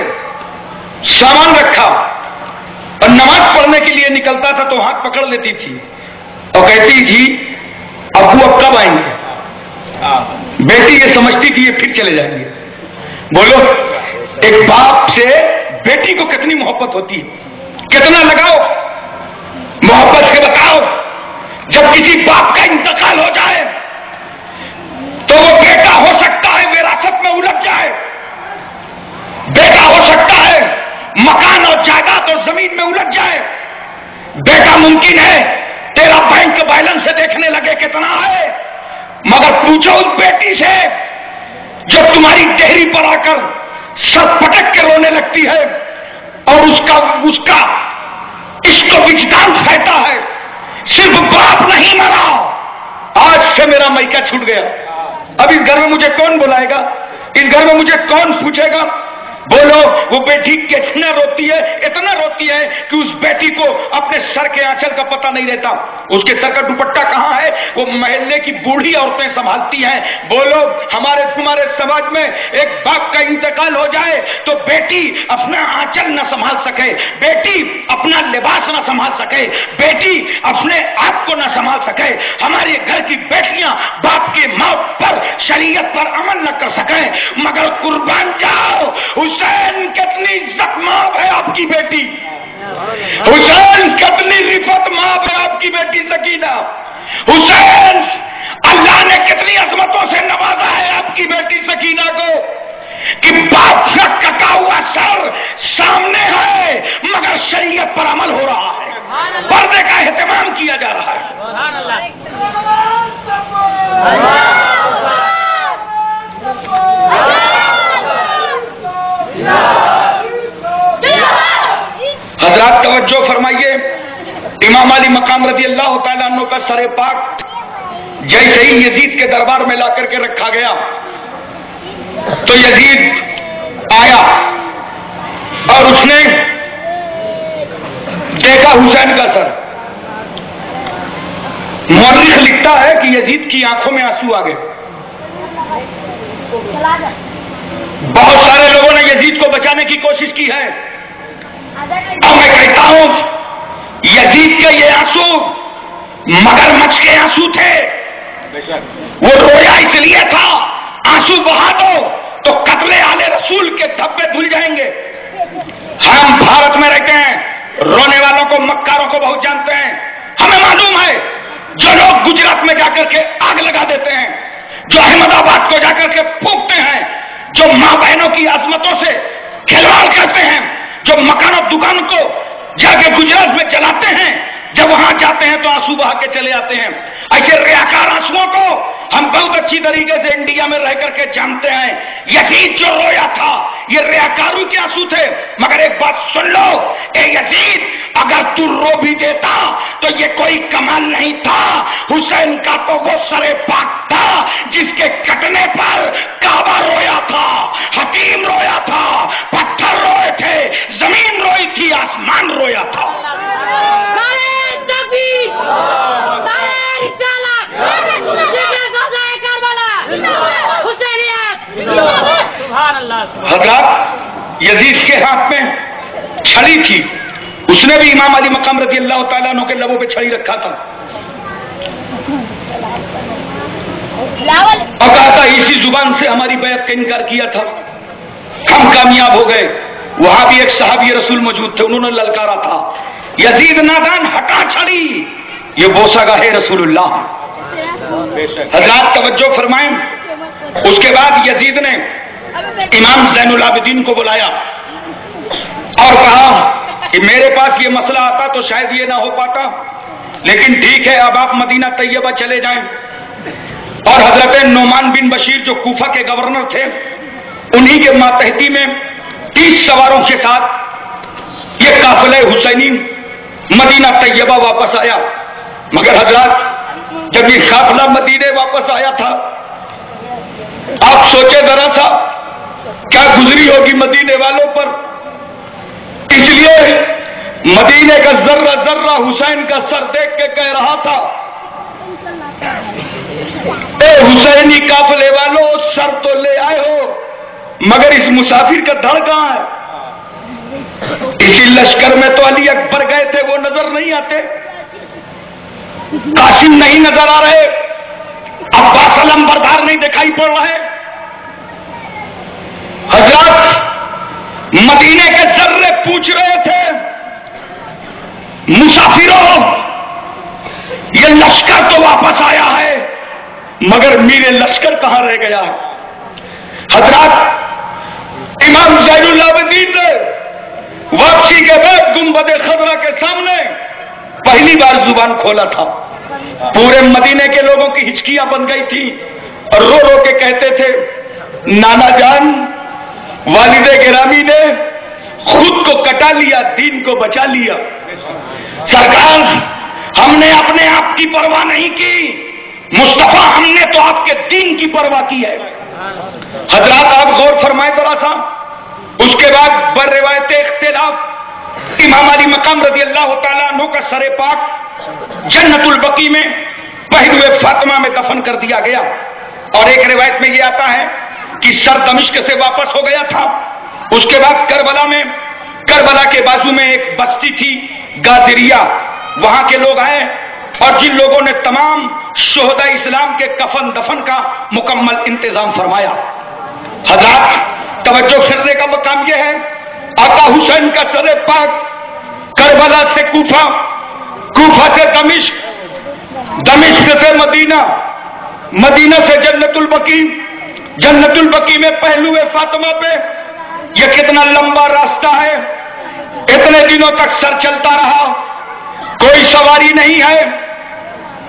سامان رکھا اور نماز پڑھنے کے لیے نکلتا تھا تو ہاتھ پکڑ لیتی تھی اور کہتی تھی ابو اب کب آئیں گے؟ بیٹی یہ سمجھتی تھی یہ پھر چلے جائیں گے۔ بولو، ایک باپ سے بیٹی کو کتنی محبت ہوتی ہے، کتنا لگاؤ، محبت سے بتاؤ۔ جب کسی باپ کا انتقال ہو جائے تو وہ بیٹا ہو سکتا ہے وراثت میں الجھ جائے، بیٹا ہو سکتا ہے مکان اور جائیداد اور زمین میں الجھ جائے، بیٹا ممکن ہے تیرا بینک بیلنس سے دیکھنے لگے کتنا ہے، مگر پوچھو اس بیٹی سے جو تمہاری دہری پر آ کر سر پٹک کے رونے لگتی ہے اور اس کا عشق و وجدان کہتا ہے صرف باپ نہیں مرا، آج سے میرا میکا چھوٹ گیا، اب اس گھر میں مجھے کون بلائے گا، اس گھر میں مجھے کون پوچھے گا؟ بولو، وہ بیٹی کتنا روتی ہے، اتنا روتی ہے کہ اس بیٹی کو اپنے سر کے آنچل کا پتہ نہیں رہتا، اس کے سر کا دوپٹہ کہاں ہے وہ محلے کی بوڑھی عورتیں سنبھالتی ہیں۔ بولو، ہمارے تمہارے سماج میں ایک باپ کا انتقال ہو جائے تو بیٹی اپنا آنچل نہ سنبھال سکے، بیٹی اپنا لباس نہ سنبھال سکے، بیٹی اپنے آپ کو نہ سنبھال سکے، ہمارے گھر کی بیٹیاں باپ کی موت پر شریعت پر عمل نہ کر سکیں، مگر قربان جاؤ حسین کتنی عزت ماب ہے آپ کی بیٹی، حسین کتنی رفت ماب ہے آپ کی بیٹی سکینہ، حسین اللہ نے کتنی عظمتوں سے نوازا ہے آپ کی بیٹی سکینہ کو کہ باپ کا کٹا ہوا سر سامنے ہے مگر شریعت پر عمل ہو رہا ہے، پردے کا اہتمام کیا جا رہا ہے۔ حضرات توجہ فرمائیے، امام علی مقام رضی اللہ تعالیٰ عنہ کا سر پاک جیسے ہی یزید کے دربار میں لا کر کے رکھا گیا تو یزید آیا اور اس نے دیکھا حسین کا سر۔ مورخ لکھتا ہے کہ یزید کی آنکھوں میں آنسو آ گئے۔ بہت سارے لوگوں نے یزید کو بچانے کی کوشش کی ہے اور میں کہتا ہوں یزید کے یہ آنسو مگرمچھ کے آنسو تھے، وہ رویا اس لیے تھا آنسو بہا دو تو قتل آل رسول کے دھبے دھل جائیں گے۔ ہم بھارت میں رہتے ہیں، رونے والوں کو مکاروں کو بہت جانتے ہیں، ہمیں معلوم ہے جو لوگ گجرات میں جا کر کے آگ لگا دیتے ہیں، جو احمد آباد کو جا کر کے پھونکتے ہیں، جو ماں بہنوں کی عظمتوں سے کھلواڑ کرتے ہیں، جو مکان اور دکان کو جا کے گجرات میں جلاتے ہیں، جب وہاں جاتے ہیں تو آنسو بہا کے چلے آتے ہیں۔ ایسے ریاکار آنسوؤں کو ہم بہت اچھی طریقے سے انڈیا میں رہ کر کے جانتے ہیں۔ یزید جو رویا تھا یہ ریاکاروں کے آنسو تھے، مگر ایک بات سن لو، اے یزید اگر تو رو بھی دیتا تو یہ کوئی کمال نہیں تھا، حسین کا تو وہ سر پاک تھا جس کے کٹنے پر کعبہ رویا تھا، حتیم رویا تھا، پتھر روئے تھے، زمین روئی تھی، آسمان رویا تھا۔ حضرات یزید کے ہاتھ میں چھڑی تھی، اس نے بھی امام علی مقام رضی اللہ تعالیٰ عنہ کے لبوں پہ چھڑی رکھا تھا اور کہا تھا اسی زبان سے ہماری بیعت کا انکار کیا تھا، ہم کامیاب ہو گئے۔ وہاں بھی ایک صحابی رسول موجود تھے، انہوں نے للکارا تھا یزید نادان ہٹا چھڑی، یہ بوسہ گاہ رسول اللہ۔ حضرات توجہ فرمائیں، اس کے بعد یزید نے امام زین العابدین کو بلایا اور کہا کہ میرے پاس یہ مسئلہ آتا تو شاید یہ نہ ہو پاتا، لیکن ٹھیک ہے اب آپ مدینہ طیبہ چلے جائیں۔ اور حضرت نعمان بن بشیر جو کوفہ کے گورنر تھے، انہی کے ماتحتی میں 30 سواروں کے ساتھ یہ قافلہ حسینی مدینہ طیبہ واپس آیا۔ مگر حضرات جب یہ قافلہ مدینہ واپس آیا تھا، آپ سوچے ذرا سا کیا گزری ہوگی مدینے والوں پر۔ اس لیے مدینے کا ذرہ ذرہ حسین کا سر دیکھ کے کہہ رہا تھا، اے حسینی قافلے والوں، سر تو لے آئے ہو مگر اس مسافر کا دھڑ کہاں ہے؟ اسی لشکر میں تو علی اکبر گئے تھے، وہ نظر نہیں آتے، قاسم نہیں نظر آ رہے، عباس علم بردار نہیں دکھائی پڑ رہے۔ حضرات مدینے کے ذرے پوچھ رہے تھے، مسافروں یہ لشکر تو واپس آیا ہے مگر میرے لشکر کہاں رہ گیا ہے؟ حضرات امام زین العابدین نے واپسی کے بعد گنبد خضرا کے سامنے پہلی بار زبان کھولا تھا۔ پورے مدینے کے لوگوں کی ہچکیاں بن گئی تھی اور رو رو کے کہتے تھے، نانا جان والد گرامی نے خود کو کٹا لیا، دین کو بچا لیا۔ سرکار ہم نے اپنے آپ کی پرواہ نہیں کی، مصطفیٰ ہم نے تو آپ کے دین کی پرواہ کی ہے۔ حضرات آپ غور فرمائیں ذرا سا، اس کے بعد بر روایت اختلاف امام علی مقام رضی اللہ تعالیٰ عنہ کا سر پاک جنت البقیع میں پہلوئے فاطمہ میں دفن کر دیا گیا۔ اور ایک روایت میں یہ آتا ہے کہ سر دمشق سے واپس ہو گیا تھا۔ اس کے بعد کربلا کے بازو میں ایک بستی تھی غادریہ، وہاں کے لوگ آئے اور جن لوگوں نے تمام شہداء اسلام کے کفن دفن کا مکمل انتظام فرمایا۔ حضرات توجہ کرنے کا مقام یہ ہے، آقا حسین کا سر پاک کربلا سے کوفہ، کوفہ سے دمشق، دمشق سے مدینہ، مدینہ سے جنت البقیع، جنت البقیع میں پہلوئے فاطمہ پہ، یہ کتنا لمبا راستہ ہے۔ اتنے دنوں تک سر چلتا رہا، کوئی سواری نہیں ہے،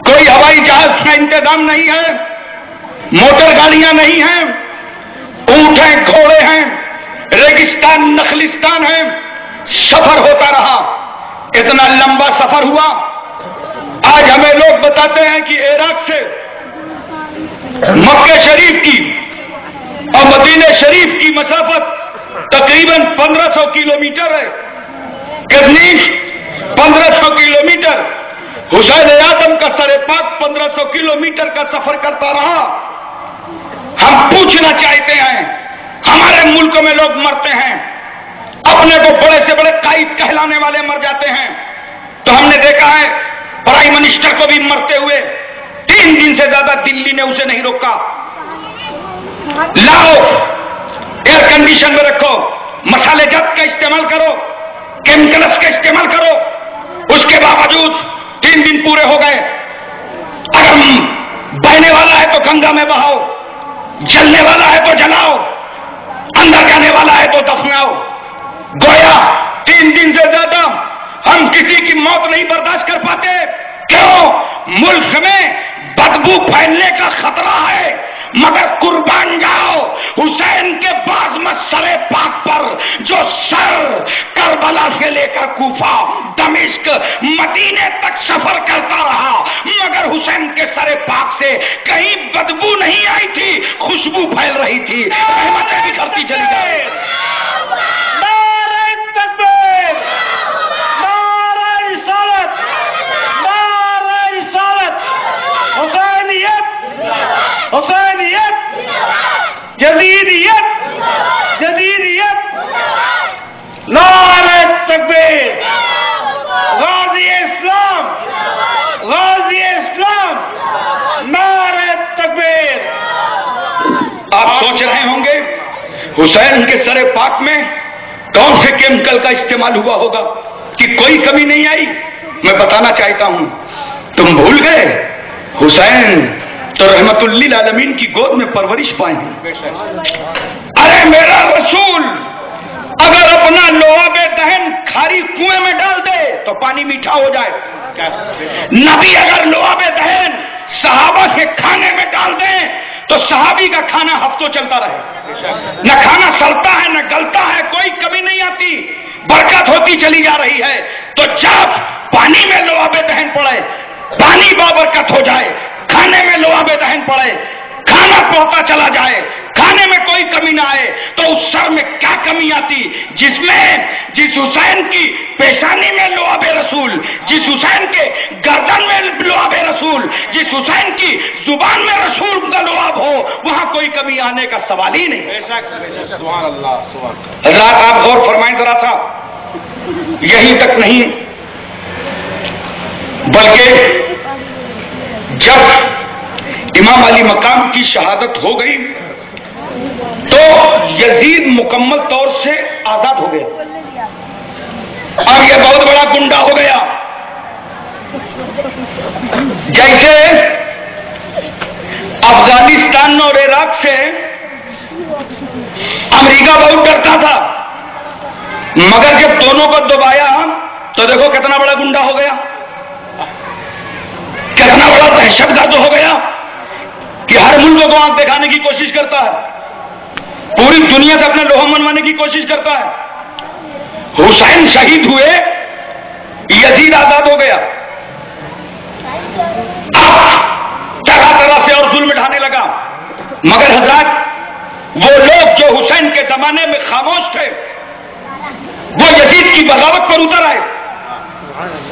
کوئی ہوائی جہاز کا انتظام نہیں ہے، موٹر گاڑیاں نہیں ہیں، اونٹ ہیں، گھوڑے ہیں، ریگستان نخلستان ہے، سفر ہوتا رہا۔ اتنا لمبا سفر ہوا، آج ہمیں لوگ بتاتے ہیں کہ عراق سے مکہ شریف کی اور مدینہ شریف کی مسافت تقریباً 1500 کلومیٹر ہے۔ کتنی؟ 1500 کلومیٹر۔ حسین اعظم کا سر پاک 1500 کلومیٹر کا سفر کرتا رہا۔ ہم پوچھنا چاہتے ہیں، ہمارے ملک میں لوگ مرتے ہیں، اپنے کو بڑے سے بڑے قائد کہلانے والے مر جاتے ہیں، تو ہم نے دیکھا ہے پرائم منسٹر کو بھی مرتے ہوئے 3 دن سے زیادہ دلی نے اسے نہیں روکا۔ لاؤ ایئر کنڈیشن میں رکھو، مسالے جات کا استعمال کرو، کیمیکلز کا استعمال کرو، اس کے باوجود 3 دن پورے ہو گئے۔ اگر بہنے والا ہے تو گنگا میں بہاؤ، جلنے والا ہے تو جلاؤ، اندر جانے والا ہے تو دفناؤ۔ گویا 3 دن سے زیادہ ہم کسی کی موت نہیں برداشت کر پاتے۔ کیوں؟ ملک میں بدبو پھیلنے کا خطرہ ہے، مگر قربان جاؤ حسین کے باز مسئلے پاک پر جو سر کربلا سے لے کر کوفہ، دمشق، مدینے تک سفر کرتا رہا، مگر حسین کے سر پاک سے کہیں بدبو نہیں آئی تھی، خوشبو پھیل رہی تھی، رحمتیں بکھرتی چلی گئی۔ نعرہ تکبیر، نعرہ رسالت، نعرہ رسالت، حسینیت، حسینیت، جدیدیت، جدیدیت، نعرہ تکبیر، غازی اسلام، غازی اسلام، نعرہ تکبیر۔ آپ سوچ رہے ہوں گے حسین کے سر پاک میں کون سے کیمیکل کا استعمال ہوا ہوگا؟ کہ کوئی کمی نہیں آئی؟ میں بتانا چاہتا ہوں، تم بھول گئے حسین تو رحمت للعالمین کی گود میں پرورش پائے ہیں۔ ارے میرا رسول اگر اپنا لعاب دہن کھاری کنویں میں ڈال دے تو پانی میٹھا ہو جائے۔ نبی اگر لعاب دہن صحابہ کے کھانے میں ڈال دیں تو صحابی کا کھانا ہفتوں چلتا رہے، نہ کھانا سڑتا ہے نہ گلتا ہے، کوئی کمی نہیں آتی، برکت ہوتی چلی جا رہی ہے۔ تو جب پانی میں لعاب دہن پڑے، پانی بابرکت ہو جائے، کھانے میں لعاب دہن پڑے، کھانا پہنچتا چلا جائے، کھانے میں کوئی کمی نہ آئے، تو اس سر میں کیا کمی آتی جس حسین کی پیشانی میں لعاب رسول، جس حسین کے گردن میں لعاب رسول، جس حسین کی زبان میں رسول کا لعاب ہو، وہاں کوئی کمی آنے کا سوال ہی نہیں۔ حضرات آپ غور فرمائیں ذرا سا، یہی تک نہیں بلکہ جب امام علی مقام کی شہادت ہو گئی تو یزید مکمل طور سے آزاد ہو گیا اور یہ بہت بڑا گنڈا ہو گیا۔ جیسے افغانستان اور عراق سے امریکہ بہت ڈرتا تھا، مگر جب دونوں کو دبایا تو دیکھو کتنا بڑا گنڈا ہو گیا، کتنا بڑا دہشت گرد ہو گیا کہ ہر ملک کو آنکھ دکھانے کی کوشش کرتا ہے، پوری دنیا سے اپنے لوہا منوانے کی کوشش کرتا ہے۔ حسین شہید ہوئے، یزید آزاد ہو گیا، طرح طرح سے اور ظلم ڈھانے لگا، مگر حضرات وہ لوگ جو حسین کے زمانے میں خاموش تھے وہ یزید کی بغاوت پر اتر آئے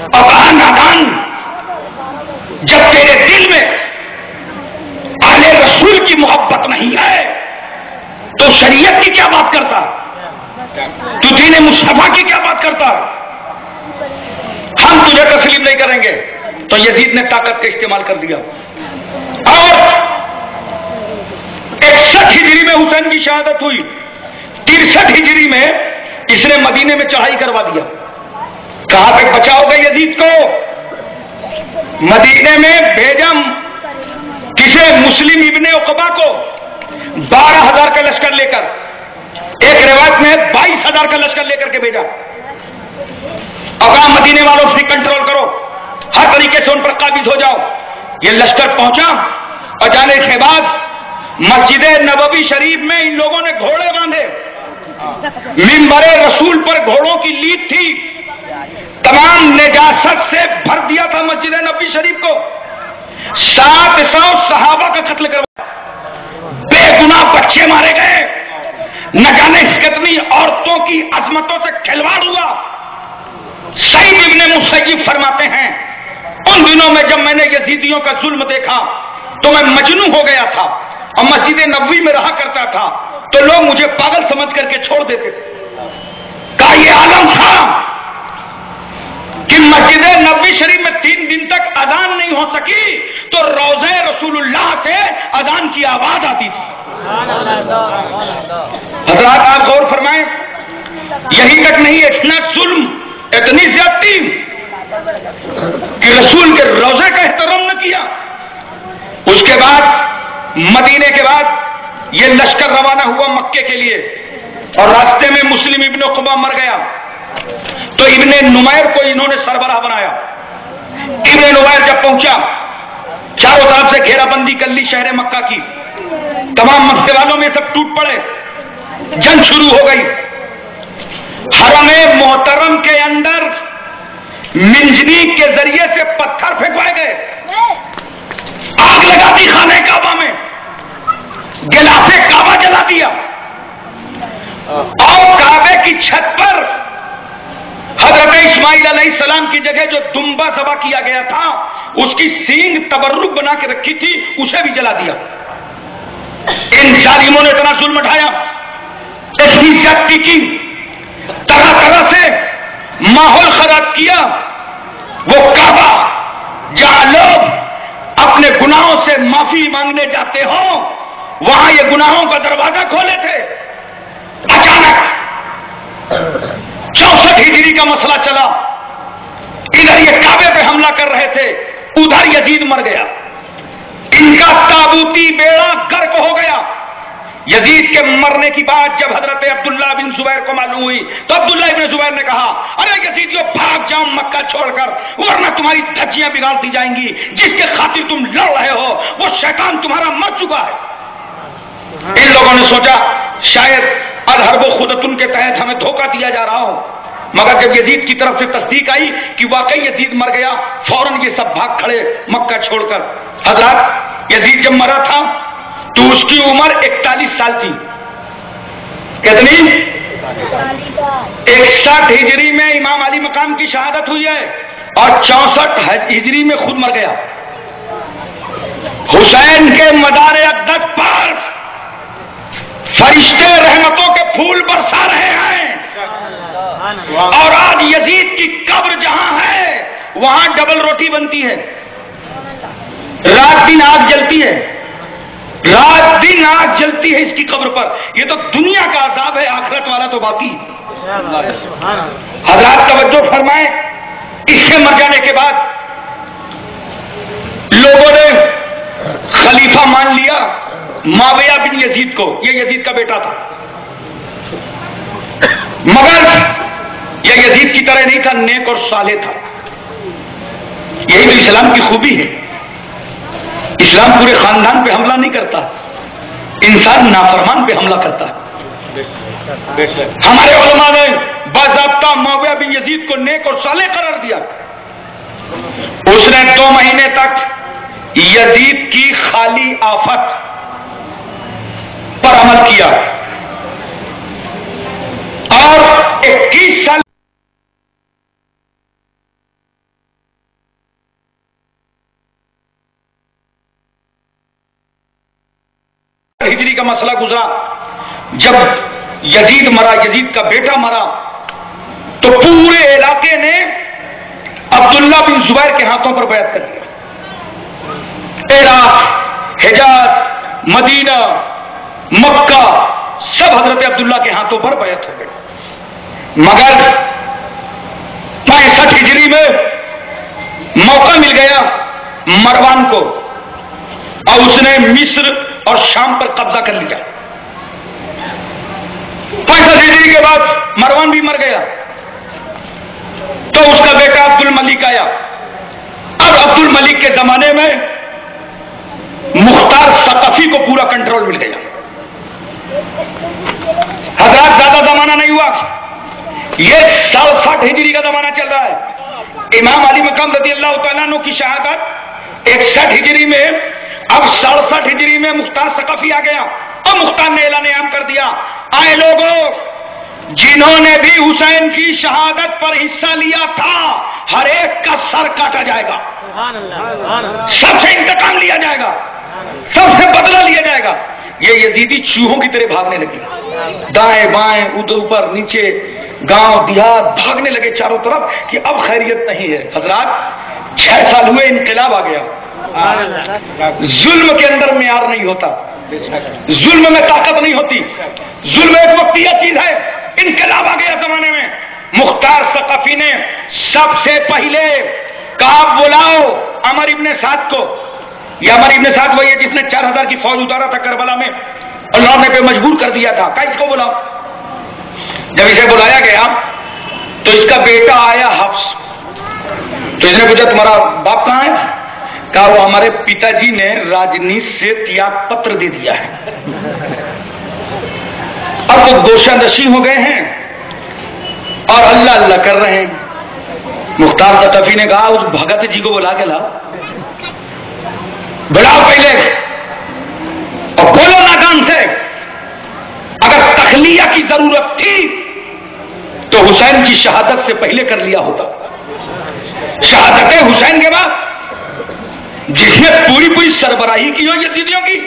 اور کہا نادان، جب تیرے دل میں آل رسول کی محبت نہیں ہے تو شریعت کی کیا بات کرتا، تو دین مصطفیٰ کی کیا بات کرتا، ہم تجھے تسلیم نہیں کریں گے۔ تو یزید نے طاقت کا استعمال کر دیا اور 61 ہجری میں حسین کی شہادت ہوئی، 63 ہجری میں اس نے مدینے میں چڑھائی کروا دیا۔ کہاں تک بچاؤ گے یزید کو؟ مدینے میں بھیجا کسے؟ مسلم ابن عقبہ کو 12,000 کا لشکر لے کر، ایک روایت میں 22,000 کا لشکر لے کر کے بھیجا اور کہا مدینے والوں سے کنٹرول کرو، ہر طریقے سے ان پر قابض ہو جاؤ۔ یہ لشکر پہنچا اور جانے کے بعد مسجد نبوی شریف میں ان لوگوں نے گھوڑے باندھے، منبر رسول پر گھوڑوں کی لیڈ تھی، تمام نجاست سے بھر دیا تھا مسجد نبوی شریف کو، 700 صحابہ کا قتل کروایا، بے گناہ بچے مارے گئے، نہ جانے کتنی عورتوں کی عظمتوں سے کھلواڑ ہوا۔ سعید ابن مسیب فرماتے ہیں ان دنوں میں جب میں نے یزیدیوں کا ظلم دیکھا تو میں مجنون ہو گیا تھا اور مسجد نبوی میں رہا کرتا تھا تو لوگ مجھے پاگل سمجھ کر کے چھوڑ دیتے تھے۔ کہا یہ عالم تھا کہ مسجد نبوی شریف میں 3 دن تک اذان نہیں ہو سکی تو روضہ رسول اللہ سے اذان کی آواز آتی تھی۔ حضرات آپ غور فرمائیں، یہی تک نہیں، اتنا ظلم، اتنی زیادتی کہ رسول کے روضے کا احترام نہ کیا۔ اس کے بعد مدینے کے بعد یہ لشکر روانہ ہوا مکے کے لیے اور راستے میں مسلم ابن عقبہ مر گیا تو ابن نمیر کو انہوں نے سربراہ بنایا۔ ابن نمیر جب پہنچا، چاروں طرف سے گھیرا بندی کر لی شہر مکہ کی، تمام مکے والوں میں سب ٹوٹ پڑے، جنگ شروع ہو گئی۔ حرم محترم کے اندر منجنیق کے ذریعے سے پتھر پھینکوائے گئے، آگ لگا دی خانہ کعبہ میں، گلاف کعبہ جلا دیا اور کعبے کی چھت پر حضرت اسماعیل علیہ السلام کی جگہ جو دمبا ذبح کیا گیا تھا اس کی سینگ تبرک بنا کے رکھی تھی اسے بھی جلا دیا۔ ان ظالموں نے اتنا ظلم اٹھایا، اتنی زیادتی کی، طرح طرح سے ماحول خراب کیا۔ وہ کعبہ جہاں لوگ اپنے گناہوں سے معافی مانگنے جاتے ہوں وہاں یہ گناہوں کا دروازہ کھولے تھے۔ اچانک 64 ہجری کا مسئلہ چلا، ادھر یہ کعبے پہ حملہ کر رہے تھے، ادھر یزید مر گیا، ان کا تابوتی بیڑا غرق ہو گیا۔ یزید کے مرنے کی بات جب حضرت عبداللہ بن زبیر کو معلوم ہوئی تو عبداللہ بن زبیر نے کہا، ارے یزیدیو بھاگ جاؤ مکہ چھوڑ کر، ورنہ تمہاری دھجیاں بگاڑ دی جائیں گی، جس کے خاطر تم لڑ رہے ہو وہ شیطان تمہارا مر چکا ہے۔ ان لوگوں نے سوچا شاید الحرب و خدتن کے تحت ہمیں دھوکہ دیا جا رہا ہو، مگر جب یزید کی طرف سے تصدیق آئی کہ واقعی یزید مر گیا، فوراً یہ سب بھاگ کھڑے مکہ چھوڑ کر۔ حضرات یزید جب مرا تھا تو اس کی عمر 41 سال تھی۔ کتنی؟ 61 ہجری میں امام علی مقام کی شہادت ہوئی ہے اور 64 ہجری میں خود مر گیا۔ حسین کے مدار اقدس پر فرشتے رحمتوں کے پھول برسا رہے ہیں، اور آج یزید کی قبر جہاں ہے وہاں ڈبل روٹی بنتی ہے، رات دن آگ جلتی ہے، رات دن آگ جلتی ہے اس کی قبر پر۔ یہ تو دنیا کا عذاب ہے، آخرت والا تو باقی۔ حضرات توجہ فرمائیں، اس سے مر جانے کے بعد لوگوں نے خلیفہ مان لیا معاویہ بن یزید کو، یہ یزید کا بیٹا تھا، مگر یہ یزید کی طرح نہیں تھا، نیک اور صالح تھا۔ یہی تو اسلام کی خوبی ہے، اسلام پورے خاندان پہ حملہ نہیں کرتا، انسان نافرمان پہ حملہ کرتا ہے۔ ہمارے علماء نے باضابطہ معاویہ بن یزید کو نیک اور صالح قرار دیا۔ اس نے 2 مہینے تک یزید کی خالی آفت پر عمل کیا اور 21 سال ہجری کا مسئلہ گزرا۔ جب یزید مرا، یزید کا بیٹا مرا، تو پورے علاقے نے عبداللہ بن زبیر کے ہاتھوں پر بیعت کر دیا۔ عراق، حجاز، مدینہ، مکہ سب حضرت عبداللہ کے ہاتھوں پر بیعت ہو گئے، مگر 65 ہجری میں موقع مل گیا مروان کو، اور اس نے مصر اور شام پر قبضہ کر لیا۔ 65 ہجری کے بعد مروان بھی مر گیا تو اس کا بیٹا عبد الملک آیا۔ اب عبد الملک کے زمانے میں مختار ثقفی کو پورا کنٹرول مل گیا۔ حضرات زیادہ زمانہ نہیں ہوا، یہ 67 ہجری کا زمانہ چل رہا ہے۔ امام علی مقام رضی اللہ تعالیٰ عنہ کی شہادت 61 ہجری میں، اب 67 ہجری میں مختار ثقفی آ گیا اور مختار نے اعلان عام کر دیا، آئے لوگوں، جنہوں نے بھی حسین کی شہادت پر حصہ لیا تھا ہر ایک کا سر کاٹا جائے گا، سب سے انتقام لیا جائے گا، سب سے بدلہ لیا جائے گا۔ یہ یزیدی چوہوں کی طرح بھاگنے لگے، دائیں بائیں ادھر اوپر نیچے، گاؤں دیہات بھاگنے لگے چاروں طرف کہ اب خیریت نہیں ہے۔ حضرات 6 سال ہوئے، انقلاب آ گیا۔ ظلم کے اندر معیار نہیں ہوتا، ظلم میں طاقت نہیں ہوتی، ظلم ایک وقتی چیز ہے۔ انقلاب آ گیا زمانے میں۔ مختار ثقفی نے سب سے پہلے کہا بلاؤ عمر ابن سعد کو۔ یہ عمر ابن سعد وہی ہے جس نے 4000 کی فوج اتارا تھا کربلا میں اور لڑنے پہ مجبور کر دیا تھا، کہا اس کو بلاؤ۔ جب اسے بلایا گیا تو اس کا بیٹا آیا حفص، تو اس نے پوچھا تمہارا باپ کہاں ہے؟ کہا وہ ہمارے پتا جی نے راجنیت سے تیاگ پتر دے دیا ہے، اب وہ گوشہ نشیں ہو گئے ہیں اور اللہ اللہ کر رہے ہیں۔ مختار ثقفی نے کہا اس بھگت جی کو بلا کے لاؤ، بلاؤ پہلے اور بولو ناکام سے۔ اگر تخلیہ کی ضرورت تھی تو حسین کی شہادت سے پہلے کر لیا ہوتا۔ شہادت حسین کے بعد جس نے پوری سربراہی کی ہو یزیدیوں کی،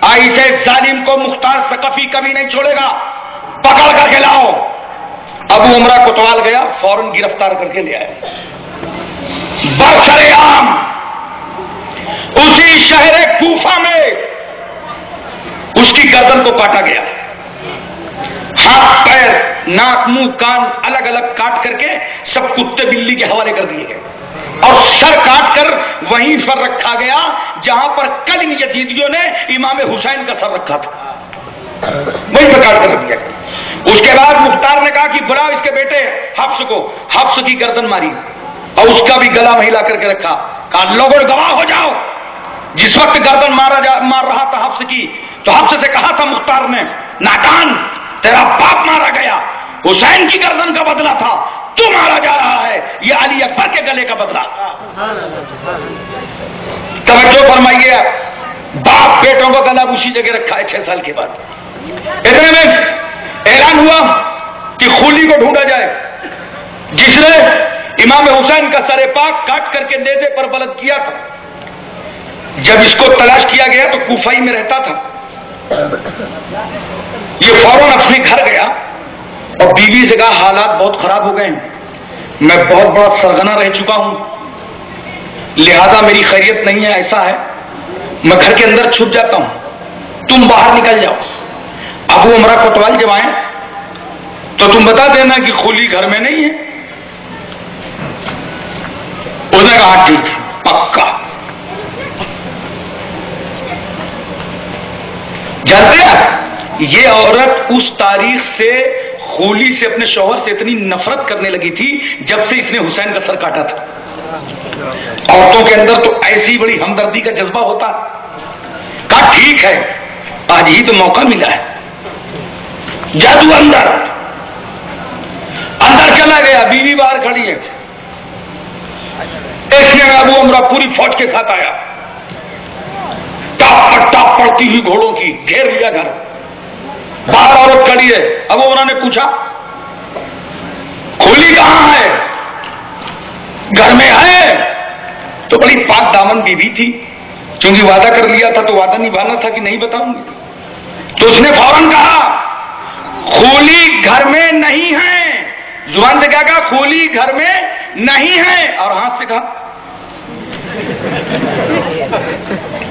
ایسے ظالم کو مختار ثقفی کبھی نہیں چھوڑے گا، پکڑ کر کے لاؤ۔ ابو عمرہ کوتوال گیا، فوراً گرفتار کر کے لے آئے۔ برسر عام اسی شہر کوفہ میں اس کی گردن کو کاٹا گیا، ہاتھ پیر ناک منہ کان الگ الگ کاٹ کر کے سب کتے بلی کے حوالے کر دیے گئے۔ اور سر کاٹ کر وہیں پر رکھا گیا جہاں پر کل ان یزیدیوں نے امام حسین کا سر رکھا تھا، وہیں پر کاٹ کر رکھ دیا۔ اس کے بعد مختار نے کہا کہ بلاؤ اس کے بیٹے حفص کو، حفص کی گردن ماری اور اس کا بھی گلا وہیں لا کر کے رکھا، کہا لوگوں گواہ ہو جاؤ۔ جس وقت گردن مار رہا تھا حفص کی تو حفص سے کہا تھا مختار نے، نادان تیرا باپ مارا گیا، حسین کی گردن کا بدلہ تھا، تو مارا جا رہا ہے، یہ علی اکبر کے گلے کا بدلہ۔ توجہ فرمائیے، باپ بیٹوں کو گلا اسی جگہ رکھا ہے 6 سال کے بعد۔ اتنے میں اعلان ہوا کہ خولی کو ڈھونڈا جائے جس نے امام حسین کا سر پاک کاٹ کر کے نیزے پر بلند کیا تھا۔ جب اس کو تلاش کیا گیا تو کوفہ میں رہتا تھا، یہ فوراً اپنے گھر گیا اور بیوی سے کہا حالات بہت خراب ہو گئے ہیں، میں بہت بڑا سرگنا رہ چکا ہوں، لہذا میری خیریت نہیں ہے، ایسا ہے میں گھر کے اندر چھپ جاتا ہوں، تم باہر نکل جاؤ، ابو عمرہ کوتوال جب آئیں تو تم بتا دینا کہ خولی گھر میں نہیں ہے۔ اس نے کہا ٹھیک پکا۔ جانتے ہیں یہ عورت اس تاریخ سے خولی سے اپنے شوہر سے اتنی نفرت کرنے لگی تھی جب سے اس نے حسین کا سر کاٹا تھا۔ عورتوں کے اندر تو ایسی بڑی ہمدردی کا جذبہ ہوتا، کہا ٹھیک ہے آج ہی تو موقع ملا ہے، جادو اندر چلا گیا، بیوی باہر کھڑی ہے، اس نے ابو عمرہ پوری فوج کے ساتھ آیا، ٹاپ پڑتی ہوئی گھوڑوں کی، گھیر لیا گھر، باہر عورت کھڑی ہے۔ ابو عمرہ نے پوچھا کھولی کہاں ہے؟ گھر میں ہے۔ تو بڑی پاک دامن بیوی تھی، کیونکہ وعدہ کر لیا تھا تو وعدہ نبھانا تھا کہ نہیں بتاؤں گی، تو اس نے فوراً کہا کھولی گھر میں نہیں ہے، زبان سے کیا کہا کھولی گھر میں نہیں ہے، اور ہاتھ سے کہا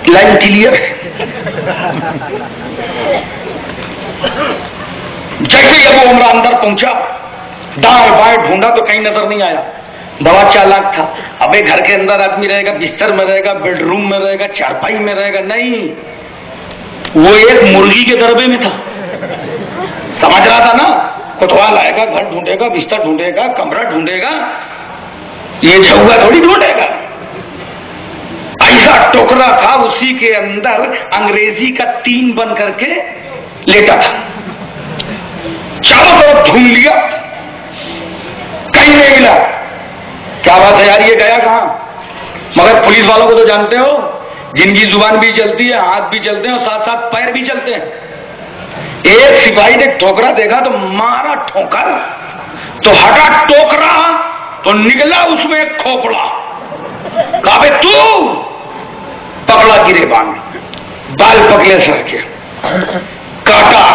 لائن کلیئر۔ جیسے ہی ابو عمرہ اندر پہنچا، دائیں بائیں ڈھونڈا تو کہیں نظر نہیں آیا، بڑا چالاک تھا، ابے گھر کے اندر آدمی رہے گا، بستر میں رہے گا، بیڈ روم میں رہے گا، چارپائی میں رہے گا، نہیں، وہ ایک مرغی کے دربے میں تھا، سمجھ رہا تھا نا، کوتوال آئے گا، گھر ڈھونڈے گا، بستر ڈھونڈے گا، کمرہ ڈھونڈے گا، یہ جھوگا تھوڑی ڈھونڈے گا۔ ایسا ٹوکرا تھا، اسی کے اندر انگریزی کا 3 بن کر کے لیٹا تھا، چاروں طرف ڈھونڈ لیا، کہیں نہیں ملا۔ کیا بات ہے یار، یہ گیا کہاں؟ مگر پولیس والوں کو تو جانتے ہو، جن کی زبان بھی چلتی ہے، ہاتھ بھی چلتے ہیں اور ساتھ ساتھ پیر بھی چلتے ہیں۔ ایک سپاہی نے ٹھوکرا دیکھا تو مارا ٹھوکر، تو ہٹا ٹوکرا تو نکلا اس میں ایک کھوپڑا، کہا بے تو پکڑا گریبان، بال پکڑے سر کے، کاٹا،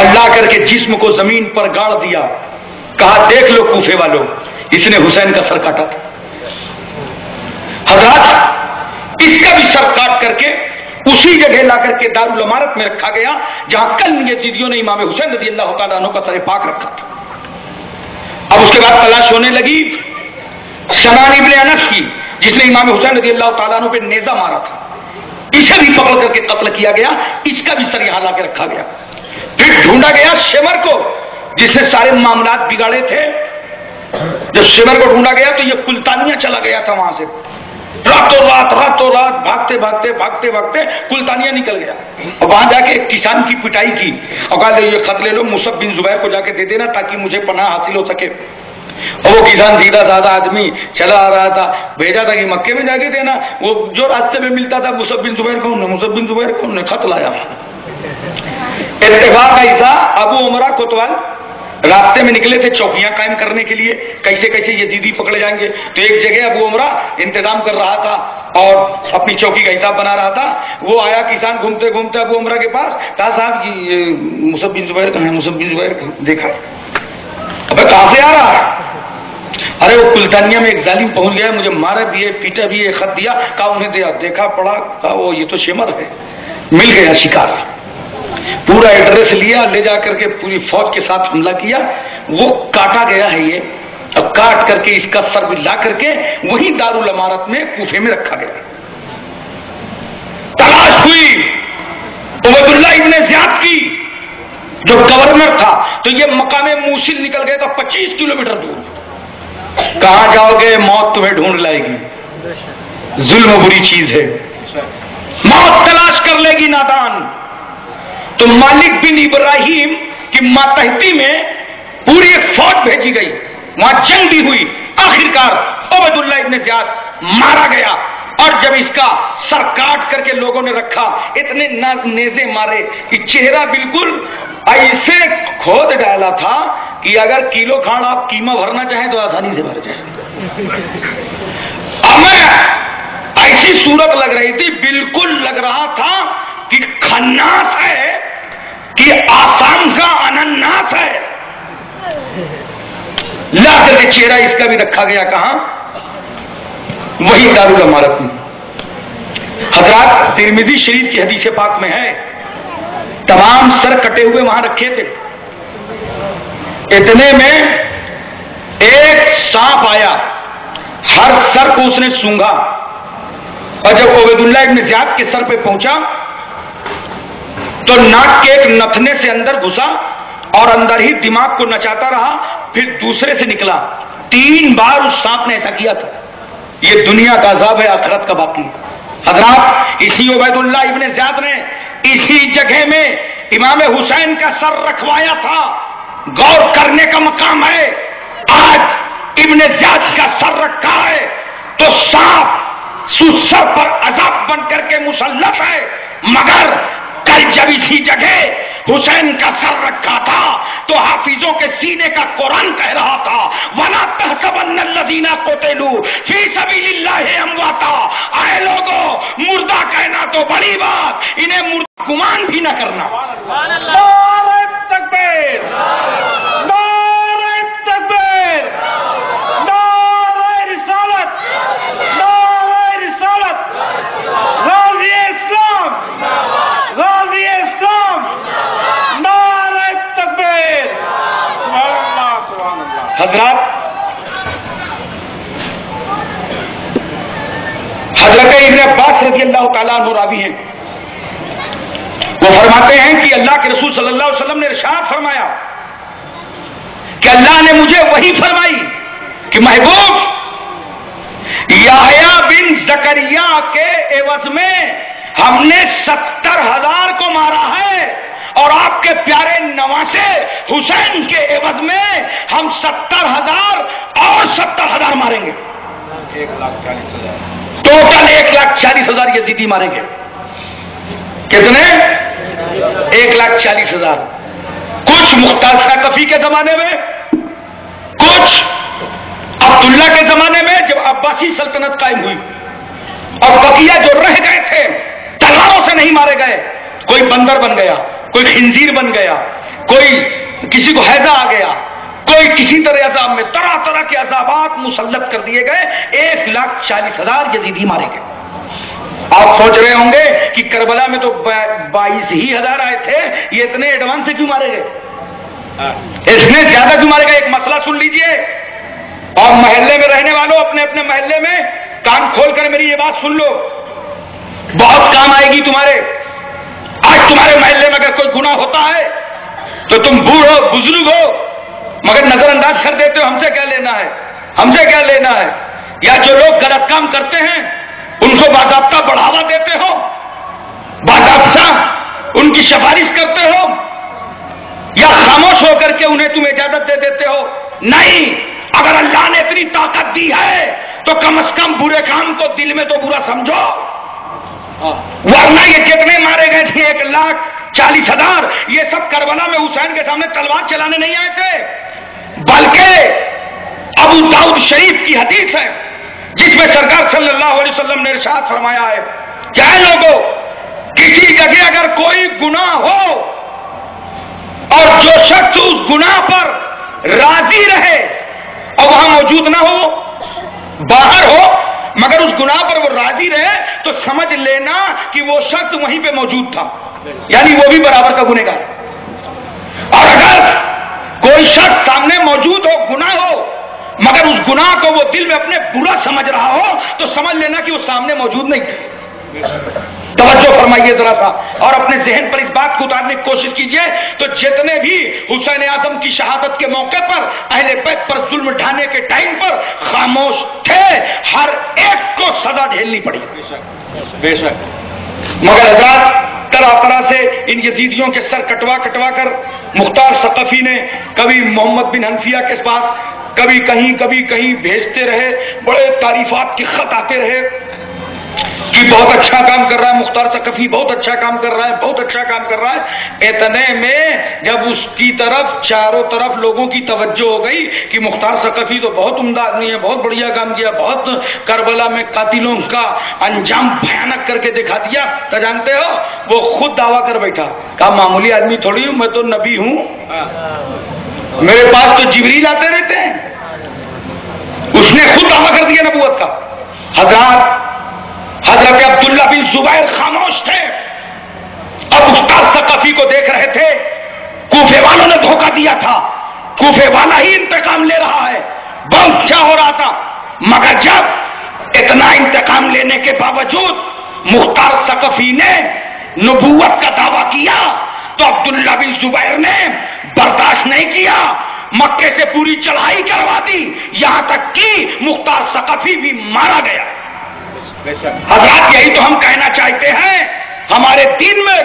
اللہ کر کے جسم کو زمین پر گاڑ دیا، کہا دیکھ لو کوفے والوں، اس نے حسین کا سر کاٹا تھا۔ حضرات اس کا بھی سر کاٹ کر کے اسی جگہ لا کر کے دارالامارت میں رکھا گیا جہاں کل یزیدیوں نے امام حسین رضی اللہ تعالیٰ عنہ کا سر پاک رکھا تھا۔ اب اس کے بعد تلاش ہونے لگی سنان ابن انس کی، جس نے امام حسین رضی اللہ تعالیٰ عنہ پہ نیزہ مارا تھا، اسے بھی پکڑ کر کے قتل کیا گیا، اس کا بھی سر یہاں لا کے رکھا گیا۔ پھر ڈھونڈا گیا شمر کو، جس نے سارے معاملات بگاڑے تھے۔ جب شمر کو ڈھونڈا گیا تو یہ کلتانیہ چلا گیا تھا وہاں سے، راتوں رات بھاگتے کلتانیہ نکل گیا، اور وہاں جا کے ایک کسان کی پٹائی کی اور کہا یہ خط لے لو، مصعب بن زبیر کو جا کے دے دینا تاکہ مجھے پناہ حاصل ہو سکے۔ اور وہ کسان سیدھا سادہ آدمی چلا آ رہا تھا، بھیجا تھا کہ مکے میں جا کے دینا، وہ جو راستے میں ملتا تھا مصعب بن زبیر کون نے خط لایا۔ اتفاق ایسا ابو عمرہ کوتوال راستے میں نکلے تھے چوکیاں قائم کرنے کے لیے، کیسے یزیدی پکڑے جائیں گے، تو ایک جگہ ابو عمرہ انتظام کر رہا تھا اور اپنی چوکی کا حساب بنا رہا تھا۔ وہ آیا کسان گھومتے ابو عمرہ کے پاس، کہا صاحب یہ مصعب بن زبیر کہاں ہے؟ مصعب بن زبیر دیکھا، ابے کہاں سے آ رہا ہے؟ ارے وہ کلتانیہ میں ایک ظالم پہنچ گیا، مجھے مارا بھی ہے، پیٹا بھی ہے، خط دیا، کہا انہیں دیا، دیکھا پڑھا، کہا وہ یہ تو شمر ہے، مل گیا شکار۔ پورا ایڈریس لیا، لے جا کر کے پوری فوج کے ساتھ حملہ کیا، وہ کاٹا گیا ہے یہ اب کاٹ کر کے اس کا سر بھی لا کر کے وہی دارالامارت میں کوفے میں رکھا گیا. تلاش ہوئی عبید اللہ ابن زیاد کی جو گورنر تھا, تو یہ مقام موصل نکل گیا تھا 25 کلومیٹر دور. کہاں جاؤ گے؟ موت تمہیں ڈھونڈ لائے گی. ظلم بری چیز ہے, موت تلاش کر لے گی نادان. تو مالک بن ابراہیم کی ماتحتی میں پوری ایک فوج بھیجی گئی, وہاں جنگ بھی ہوئی. آخرکار عبید اللہ ابن زیاد مارا گیا, اور جب اس کا سر کاٹ کر کے لوگوں نے رکھا, اتنے نیزے مارے کہ چہرہ بالکل ایسے کھود ڈالا تھا کہ اگر کلو کھان آپ قیمہ بھرنا چاہیں تو آسانی سے بھر جائیں. ہمیں ایسی صورت لگ رہی تھی, بالکل لگ رہا تھا کہ خناس ہے کہ آسام کا انناس ہے. لا کر کے چہرہ اس کا بھی رکھا گیا. کہاں؟ وہی دارالامارت میں. حضرات ترمذی شریف کی حدیث پاک میں ہے, تمام سر کٹے ہوئے وہاں رکھے تھے. اتنے میں ایک سانپ آیا, ہر سر کو اس نے سونگھا, اور جب عبید اللہ ابن زیاد کے سر پہ پہنچا تو ناک کے ایک نتھنے سے اندر گھسا اور اندر ہی دماغ کو نچاتا رہا, پھر دوسرے سے نکلا. 3 بار اس سانپ نے ایسا کیا تھا. یہ دنیا کا عذاب ہے, آخرت کا باقی. حضرات اسی عبید اللہ ابن زیاد نے اسی جگہ میں امام حسین کا سر رکھوایا تھا. غور کرنے کا مقام ہے. آج ابن زیاد کا سر رکھا ہے تو سانپ سر پر عذاب بن کر کے مسلط ہے, مگر کل جب اسی جگہ حسین کا سر رکھا تھا تو حافظوں کے سینے کا قرآن کہہ رہا تھا, وَلَا تَحْسَبَنَّ الَّذِينَ قُتِلُوا فِي سَبِيلِ اللَّهِ أَمْوَاتًا. اے لوگوں, مردہ کہنا تو بڑی بات, انہیں مردہ گمان بھی نہ کرنا. نعرہ تکبیر, نعرہ تکبیر, نعرہ رسالت, نعرہ رسالت, غازی اسلام, غازی اسلام, نعرہ تکبیر. حضرات حضرت ابن عباس رضی اللہ تعالیٰ عنہ راوی ہیں, وہ فرماتے ہیں کہ اللہ کے رسول صلی اللہ علیہ وسلم نے ارشاد فرمایا کہ اللہ نے مجھے وہی فرمائی کہ محبوب, یحییٰ بن زکریا کے عوض میں ہم نے 70,000 کو مارا ہے, اور آپ کے پیارے نواسے حسین کے عوض میں ہم 70,000 اور 70,000 ماریں گے. 1,40,000 ٹوٹل 1,40,000 یزیدی ماریں گے. کتنے؟ 1,40,000. کچھ مختار ثقفی کے زمانے میں, کچھ عبداللہ کے زمانے میں جب عباسی سلطنت قائم ہوئی, اور بقیہ جو رہ گئے تھے تلواروں سے نہیں مارے گئے, کوئی بندر بن گیا, کوئی خنزیر بن گیا, کوئی کسی کو ہیضہ آ گیا, کوئی کسی طرح عذاب میں, طرح طرح کے عذابات مسلط کر دیے گئے. 1,40,000 یزیدی مارے گئے. آپ سوچ رہے ہوں گے کہ کربلا میں تو 22,000 آئے تھے, یہ اتنے ایڈوانس سے کیوں مارے گئے, اتنے زیادہ کیوں مارے گئے؟ ایک مسئلہ سن لیجئے, اور محلے میں رہنے والوں اپنے اپنے محلے میں کان کھول کر میری یہ بات سن لو, بہت کام آئے گی تمہارے. آج تمہارے محلے میں اگر کوئی گناہ ہوتا ہے تو تم بوڑھ ہو, بزرگ ہو, مگر نظر انداز کر دیتے ہو, ہم سے کیا لینا ہے, ہم سے کیا لینا ہے. یا جو لوگ غلط کام کرتے ہیں ان کو باضابطہ بڑھاوا دیتے ہو, باضابطہ ان کی سفارش کرتے ہو, یا خاموش ہو کر کے انہیں تم اجازت دے دیتے ہو. نہیں, اگر اللہ نے اتنی طاقت دی ہے تو کم از کم برے کام کو دل میں تو برا سمجھو, ورنہ یہ جتنے مارے گئے تھے 1,40,000, یہ سب کربلا میں حسین کے سامنے تلوار چلانے نہیں آئے تھے, بلکہ ابو داؤد شریف کی حدیث ہے جس میں سرکار صلی اللہ علیہ وسلم نے ارشاد فرمایا ہے, کیا لوگوں, کسی جگہ اگر کوئی گناہ ہو اور جو شخص اس گناہ پر راضی رہے اور وہاں موجود نہ ہو, باہر ہو مگر اس گناہ پر وہ راضی رہے, تو سمجھ لینا کہ وہ شخص وہیں پہ موجود تھا, یعنی وہ بھی برابر کا گنہگار. اور اگر کوئی شخص سامنے موجود ہو, گناہ ہو, مگر اس گناہ کو وہ دل میں اپنے برا سمجھ رہا ہو تو سمجھ لینا کہ وہ سامنے موجود نہیں تھے۔ توجہ فرمائیے ذرا سا اور اپنے ذہن پر اس بات کو اتارنے کی کوشش کیجئے تو جتنے بھی حسین اعظم کی شہادت کے موقع پر اہل بیت پر ظلم ڈھانے کے ٹائم پر خاموش تھے، ہر ایک کو سزا جھیلنی پڑی۔ بے شک مگر حضرات طرح طرح سے ان یزیدیوں کے سر کٹوا کٹوا کر مختار ثقفی نے کبھی محمد بن حنفیہ کے پاس کبھی کہیں بھیجتے رہے، بڑے تعریفات کے خط آتے رہے کہ بہت اچھا کام کر رہا ہے مختار ثقفی، بہت اچھا کام کر رہا ہے، بہت اچھا کام کر رہا ہے۔ اتنے میں جب اس کی طرف چاروں طرف لوگوں کی توجہ ہو گئی کہ مختار ثقفی تو بہت عمدہ آدمی ہے، بہت بڑھیا کام کیا، بہت کربلا میں قاتلوں کا انجام بھیانک کر کے دکھا دیا، تو جانتے ہو وہ خود دعویٰ کر بیٹھا، کہا معمولی آدمی تھوڑی ہوں، میں تو نبی ہوں، میرے پاس تو جبریل آتے رہتے ہیں۔ اس نے خود دعویٰ کر دیا نبوت کا۔ حضرت عبداللہ بن زبیر خاموش تھے اور استاد ثقفی کو دیکھ رہے تھے، کوفے والوں نے دھوکہ دیا تھا، کوفے والا ہی انتقام لے رہا ہے، بہت کیا ہو رہا تھا۔ مگر جب اتنا انتقام لینے کے باوجود مختار ثقفی نے نبوت کا دعویٰ کیا تو عبداللہ بن زبیر نے برداشت نہیں کیا، مکے سے پوری چڑھائی کروا دی، یہاں تک کہ مختار ثقفی بھی مارا گیا۔ حضرات یہی تو ہم کہنا چاہتے ہیں، ہمارے دین میں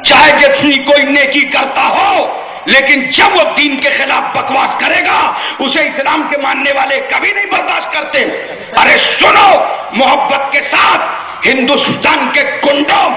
چاہے جتنی کوئی نیکی کرتا ہو لیکن جب وہ دین کے خلاف بکواس کرے گا اسے اسلام کے ماننے والے کبھی نہیں برداشت کرتے۔ ارے سنو، محبت کے ساتھ ہندوستان کے کنڈوں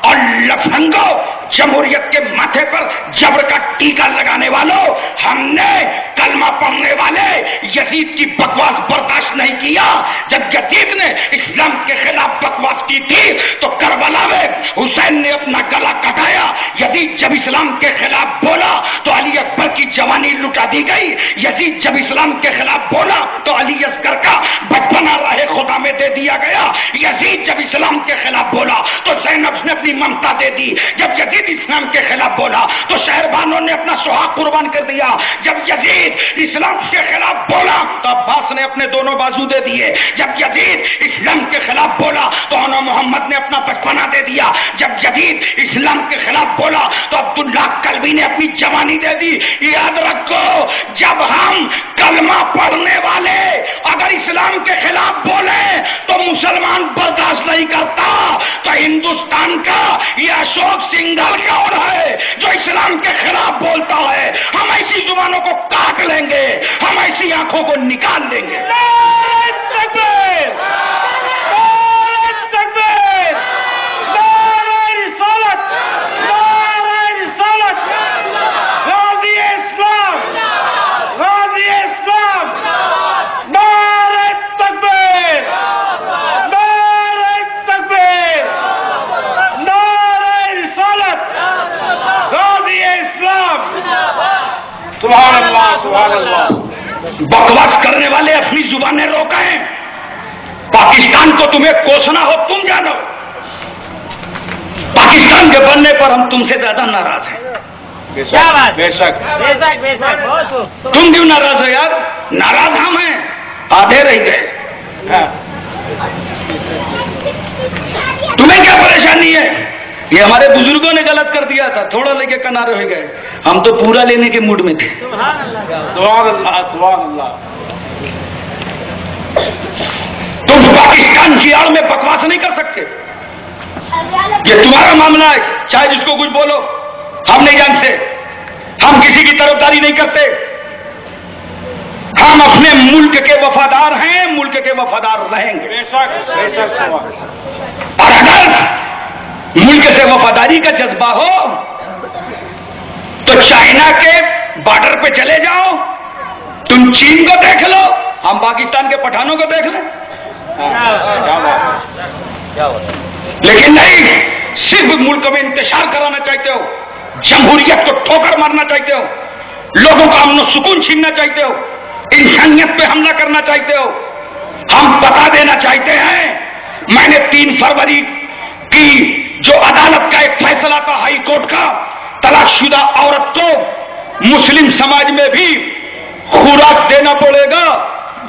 اور لفنگوں، جمہوریت کے ماتھے پر جبر کا ٹیکا لگانے والوں، ہم نے کلمہ پڑھنے والے یزید کی بکواس برداشت نہیں کیا۔ جب یزید نے اسلام کے خلاف بکواس کی تھی تو کربلا میں حسین نے اپنا گلا کٹایا، یزید جب اسلام کے خلاف بولا تو علی اکبر کی جوانی لٹا دی گئی، یزید جب اسلام کے خلاف بولا تو علی اصغر کا بچپنا راہ خدا میں دے دیا گیا، یزید جب اسلام کے خلاف بولا تو زینب نے اپنی ممتا دے دی، جب یزید اسلام کے خلاف بولا تو شہربانوں نے اپنا سہاگ قربان کر دیا، جب یزید اسلام کے خلاف بولا تو عباس نے اپنے دونوں بازو دے دیے، جب یزید اسلام کے خلاف بولا تو انا محمد نے اپنا بچپنا دے دیا، جب یزید اسلام کے خلاف بولا تو عبداللہ کلبی نے اپنی جوانی دے دی۔ یاد رکھو، جب ہم کلمہ پڑھنے والے اگر اسلام کے خلاف بولے تو مسلمان برداشت نہیں کرتا، تو ہندوستان کا یہ اشوک سنگھل کون ہے جو اسلام کے خلاف بولتا ہے؟ ہم ایسی زبانوں کو کاٹ لیں گے، ہم ایسی آنکھوں کو نکال دیں گے۔ سبحان اللہ سبحان اللہ۔ بکواس کرنے والے اپنی زبانیں روکیں، پاکستان کو تمہیں کوسنا ہو تم جانو، پاکستان کے بننے پر ہم تم سے زیادہ ناراض ہیں۔ بے شک تم کیوں ناراض ہو یار؟ ناراض ہم ہیں، آدھے رہ گئے۔ تمہیں کیا پریشانی ہے؟ یہ ہمارے بزرگوں نے غلط کر دیا تھا، تھوڑا لے کے کنارے ہو گئے، ہم تو پورا لینے کے موڈ میں تھے۔ سبحان اللہ سبحان اللہ۔ تم پاکستان کی آڑ میں بکواس نہیں کر سکتے، یہ تمہارا معاملہ ہے، چاہے جس کو کچھ بولو، ہم نہیں جانتے، ہم کسی کی طرفداری نہیں کرتے، ہم اپنے ملک کے وفادار ہیں، ملک کے وفادار رہیں گے۔ بے شک اور اگر ملک سے وفاداری کا جذبہ ہو تو چائنا کے بارڈر پہ چلے جاؤ، تم چین کو دیکھ لو، ہم پاکستان کے پٹھانوں کو دیکھ لیں، لیکن نہیں، صرف ملک میں انتشار کرانا چاہتے ہو، جمہوریت کو ٹھوکر مارنا چاہتے ہو، لوگوں کا امن و سکون چھیننا چاہتے ہو، انسانیت پہ حملہ کرنا چاہتے ہو۔ ہم بتا دینا چاہتے ہیں، میں نے 3 فروری کی جو عدالت کا ایک فیصلہ تھا ہائی کورٹ کا، طلاق شدہ عورت کو مسلم سماج میں بھی خوراک دینا پڑے گا،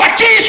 25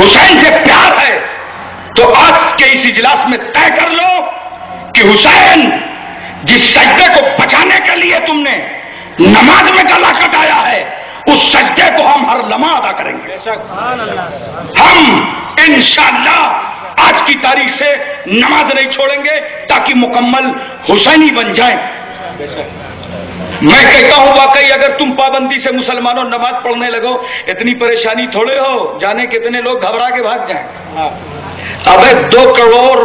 حسین سے پیار ہے تو آج کے اس اجلاس میں طے کر لو کہ حسین جس سجدے کو بچانے کے لیے تم نے نماز میں گلا کٹایا ہے اس سجدے کو ہم ہر لمحہ ادا کریں گے. ہم انشاءاللہ آج کی تاریخ سے نماز نہیں چھوڑیں گے تاکہ مکمل حسینی بن جائیں. میں کہتا ہوں واقعی اگر تم پابندی سے مسلمانوں نماز پڑھنے لگو اتنی پریشانی تھوڑے ہو جانے کتنے لوگ گھبرا کے بھاگ جائیں. ابے 2 کروڑ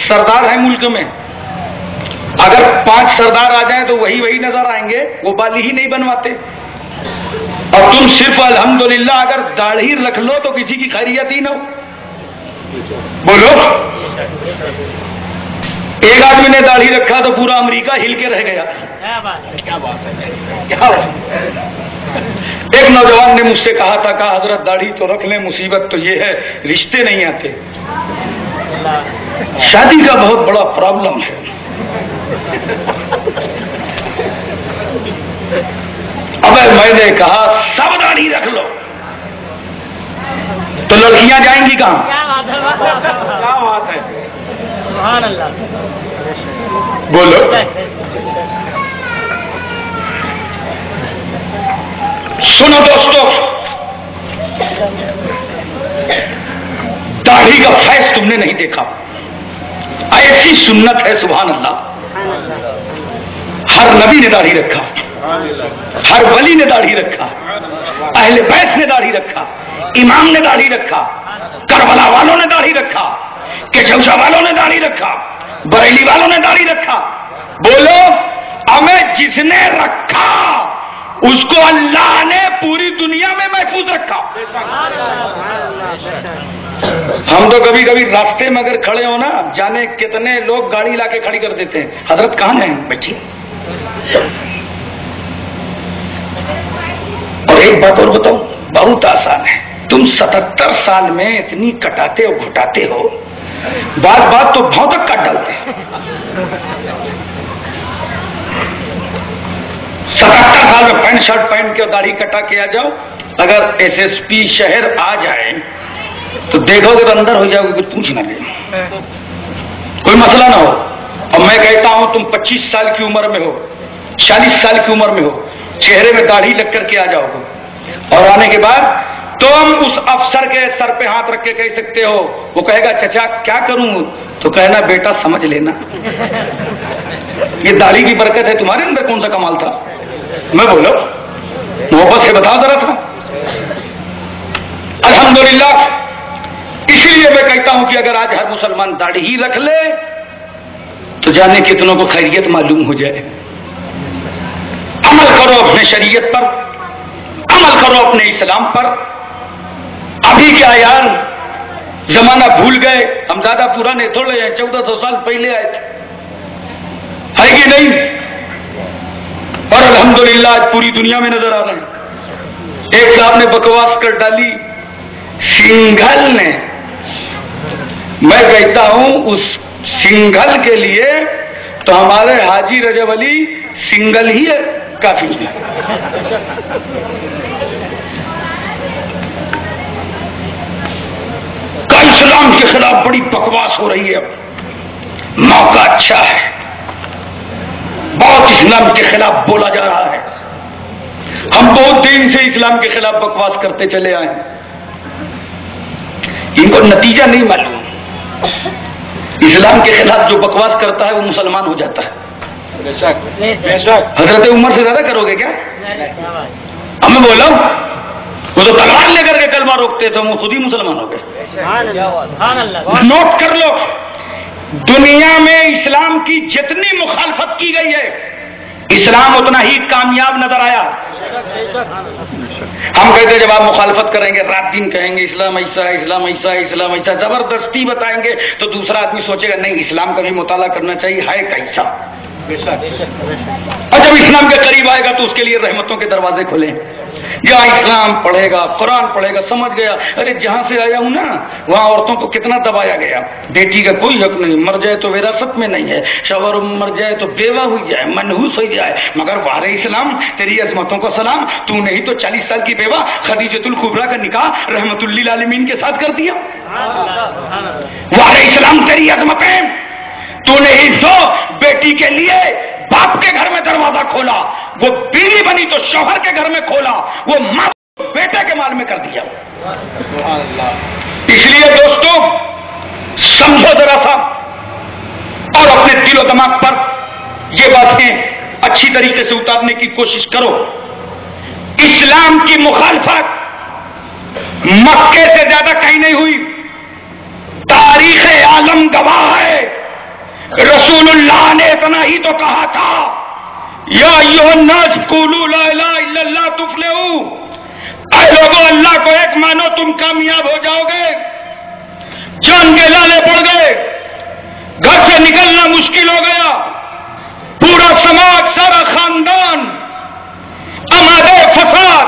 سردار ہیں ملک میں, اگر 5 سردار آ جائیں تو وہی نظر آئیں گے, وہ بالی ہی نہیں بنواتے. اور تم صرف الحمدللہ اگر داڑھی رکھ لو تو کسی کی خیریت ہی نہ ہو. بولو, ایک آدمی نے داڑھی رکھا تو پورا امریکہ ہل کے رہ گیا. ایک نوجوان نے مجھ سے کہا حضرت داڑھی تو رکھ لیں, مصیبت تو یہ ہے رشتے نہیں آتے. شادی کا بہت بڑا پرابلم ہے. اب میں نے کہا سب داڑھی رکھ لو تو لڑکیاں جائیں گی کہاں؟ کیا بات ہے, سبحان اللہ. بولو, سنو دوستو, داڑھی کا فیض تم نے نہیں دیکھا, ایسی سنت ہے سبحان اللہ. ہر نبی نے داڑھی رکھا, ہر ولی نے داڑھی رکھا, اہل بیت نے داڑھی رکھا, امام نے داڑھی رکھا, کربلا والوں نے داڑھی رکھا, کچوسا والوں نے داڑھی رکھا, بریلی والوں نے داڑھی رکھا. بولو, ہمیں جس نے رکھا اس کو اللہ نے پوری دنیا میں محفوظ رکھا. ہم تو کبھی کبھی راستے میں اگر کھڑے ہو نا, جانے کتنے لوگ گاڑی لا کے کھڑی کر دیتے ہیں, حضرت کہاں ہیں بچی. اور ایک بات اور بتاؤ, بہت آسان ہے. تم 77 سال میں اتنی کٹاتے ہو گھٹاتے ہو, بات تو بہت تک کٹ ڈالتے ہیں. 77 سال میں پینٹ شرٹ پہن کے داڑھی کٹا کے آ جاؤ, اگر SSP شہر آ جائے تو دیکھو گے تو اندر ہو جاؤ گے, کچھ پوچھ نہ لے, کوئی مسئلہ نہ ہو. اور میں کہتا ہوں تم 25 سال کی عمر میں ہو, 40 سال کی عمر میں ہو, چہرے میں داڑھی لگ کر کے آ جاؤ گے, اور آنے کے بعد تم اس افسر کے سر پہ ہاتھ رکھ کے کہہ سکتے ہو, وہ کہے گا چچا کیا کروں, تو کہنا بیٹا سمجھ لینا, یہ داڑھی کی برکت ہے, تمہارے اندر کون سا کمال تھا. میں بولو محبت سے بتا ذرا تھا. الحمدللہ, اسی لیے میں کہتا ہوں کہ اگر آج ہر مسلمان داڑھی ہی رکھ لے تو جانے کتنوں کو خیریت معلوم ہو جائے. عمل کرو اپنے شریعت پر, عمل کرو اپنے اسلام پر. ابھی کیا یار زمانہ بھول گئے, ہم زیادہ پرانے تھوڑے ہیں, 1400 سال پہلے آئے تھے, ہے کہ نہیں. اور الحمدللہ آج پوری دنیا میں نظر آ رہے ہیں. ایک صاحب نے بکواس کر ڈالی سنگھل نے, میں کہتا ہوں اس سنگھل کے لیے تو ہمارے حاجی رجب علی سنگل ہی ہے کافی ہے. کا اسلام کے خلاف بڑی بکواس ہو رہی ہے, موقع اچھا ہے, بہت اسلام کے خلاف بولا جا رہا ہے. ہم بہت دن سے اسلام کے خلاف بکواس کرتے چلے آئے ہیں, ان کو نتیجہ نہیں معلوم. اسلام کے خلاف جو بکواس کرتا ہے وہ مسلمان ہو جاتا ہے. حضرت عمر سے زیادہ کرو گے کیا؟ ہمیں بولو, وہ تو تلوار لے کر کے کلمہ روکتے تھے, وہ خود ہی مسلمان ہو گئے. نوٹ کر لو, دنیا میں اسلام کی جتنی مخالفت کی گئی ہے اسلام اتنا ہی کامیاب نظر آیا. ہم کہتے ہیں جب آپ مخالفت کریں گے رات دن کہیں گے اسلام ایسا ہے, اسلام ایسا ہے, اسلام ایسا, زبردستی بتائیں گے تو دوسرا آدمی سوچے گا نہیں اسلام کا بھی مطالعہ کرنا چاہیے, ہے کیسا. اور جب اسلام کے قریب آئے گا تو اس کے لیے رحمتوں کے دروازے کھلیں. جہاں اسلام پڑھے گا، قرآن پڑھے گا، سمجھ گیا ارے جہاں سے آیا ہوں نا وہاں عورتوں کو کتنا دبایا گیا، بیٹی کا کوئی حق نہیں، مر جائے تو وراثت میں نہیں ہے، شوہر مر جائے تو بیوہ ہو جائے، منحوس ہو جائے، مگر وار اسلام تیری عظمتوں کو سلام، تو نہیں تو 40 سال کی بیوہ خدیجۃ الکبریٰ کا نکاح رحمت للعالمین کے ساتھ کر دیا۔ وار اسلام تیری عظمتیں، تو نے ہی تو بیٹی کے لیے باپ کے گھر میں دروازہ کھولا، وہ بیوی بنی تو شوہر کے گھر میں کھولا، وہ ماں بیٹے کے مال میں کر دیا۔ اس لیے دوستو سمجھو ذرا سا اور اپنے دل و دماغ پر یہ باتیں اچھی طریقے سے اتارنے کی کوشش کرو۔ اسلام کی مخالفت مکے سے زیادہ کہیں نہیں ہوئی، تاریخ عالم گواہ ہے۔ رسول اللہ نے اتنا ہی تو کہا تھا، یا ایھا الناس قولوا لا الہ الا اللہ تفلحوا، اے لوگوں اللہ کو ایک مانو تم کامیاب ہو جاؤ گے۔ جان کے لالے پڑ گئے، گھر سے نکلنا مشکل ہو گیا، پورا سماج سارا خاندان امادے فساد،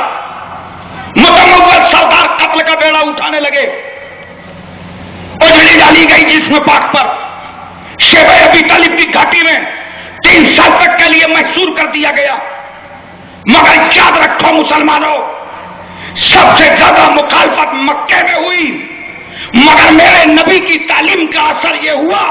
متمول سردار قتل کا بیڑا اٹھانے لگے، اجڑی ڈالی گئی جسم پاک پر، شیبہ ابی طالب کی گھاٹی میں 3 سال تک کے لیے محصور کر دیا گیا۔ مگر یاد رکھو مسلمانوں، سب سے زیادہ مخالفت مکے میں ہوئی، مگر میرے نبی کی تعلیم کا اثر یہ ہوا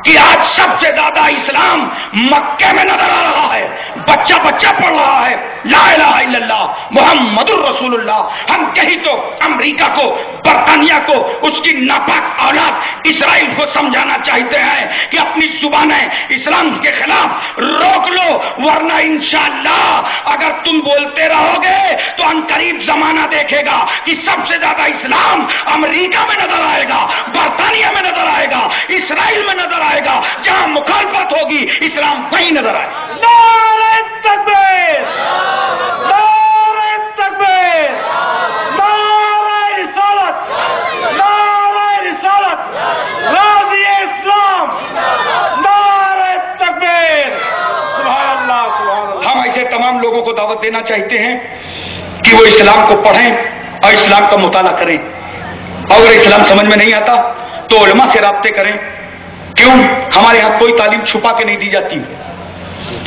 کہ آج سب سے زیادہ اسلام مکے میں نظر آ رہا ہے، بچہ بچہ پڑھ رہا ہے لا الہ الا اللہ محمد الرسول اللہ۔ ہم کہیں تو امریکہ کو، برطانیہ کو، اس کی ناپاک اولاد اسرائیل کو سمجھانا چاہتے ہیں کہ اپنی زبانیں اسلام کے خلاف روک لو، ورنہ انشاءاللہ اگر تم بولتے رہو گے تو ان قریب زمانہ دیکھے گا کہ سب سے زیادہ اسلام امریکہ میں نظر آئے گا، برطانیہ میں نظر آئے گا، اسرائیل میں نظر آئے گا، جہاں مخالفت ہوگی اسلام وہیں نظر آئے گا۔ نعرہ تکبیر، نعرہ تکبیر، نعرہ رسالت، نعرہ رسالت، راضی اسلام، نعرہ تکبیر، سبحان اللہ سبحان اللہ۔ ہم ایسے تمام لوگوں کو دعوت دینا چاہتے ہیں کہ وہ اسلام کو پڑھیں اور اسلام کا مطالعہ کریں، اور اسلام سمجھ میں نہیں آتا تو علماء سے رابطے کریں۔ کیوں؟ ہمارے ہاں کوئی تعلیم چھپا کے نہیں دی جاتی،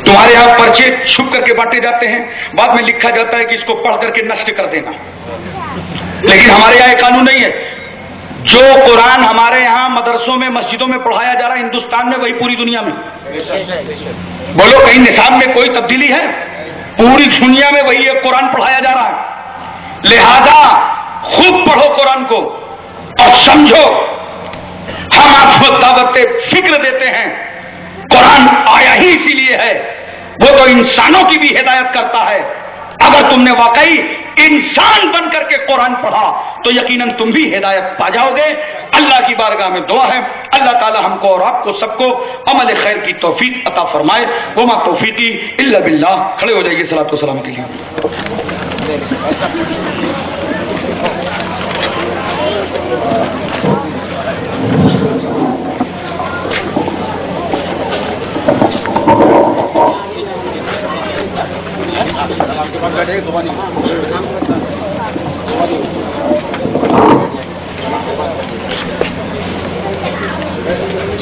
تمہارے یہاں پرچے چھپ کر کے بانٹے جاتے ہیں، بعد میں لکھا جاتا ہے کہ اس کو پڑھ کر کے نشر کر دینا، لیکن ہمارے یہاں یہ قانون نہیں ہے۔ جو قرآن ہمارے یہاں مدرسوں میں مسجدوں میں پڑھایا جا رہا ہے ہندوستان میں، وہی پوری دنیا میں۔ بولو کہیں نصاب میں کوئی تبدیلی ہے؟ پوری دنیا میں وہی ایک قرآن پڑھایا جا رہا ہے۔ لہذا خوب پڑھو قرآن کو اور سمجھو، ہم آپ کو دعوت فکر دیتے ہیں، قرآن آیا ہی اسی لیے ہے، وہ تو انسانوں کی بھی ہدایت کرتا ہے۔ اگر تم نے واقعی انسان بن کر کے قرآن پڑھا تو یقیناً تم بھی ہدایت پا جاؤ گے۔ اللہ کی بارگاہ میں دعا ہے اللہ تعالی ہم کو اور آپ کو سب کو عمل خیر کی توفیق عطا فرمائے۔ وما توفیقی الا باللہ۔ کھڑے ہو جائیے صلاۃ و سلام کے لیے۔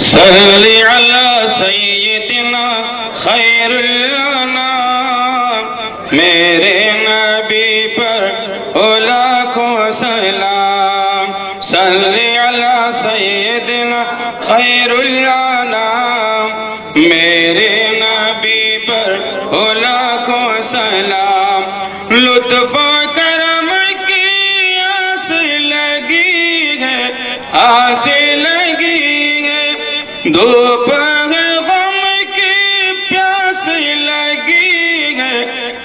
صلی علی سیدنا خیر الانام، میرے نبی پر لاکھوں سلام۔ صلی علی سیدنا خیر الانام، میرے نبی پر لاکھوں سلام۔ لطف و کرم کی آس لگی ہے، آس لگی ہے، دھوپ غم کی پیاس لگی ہے،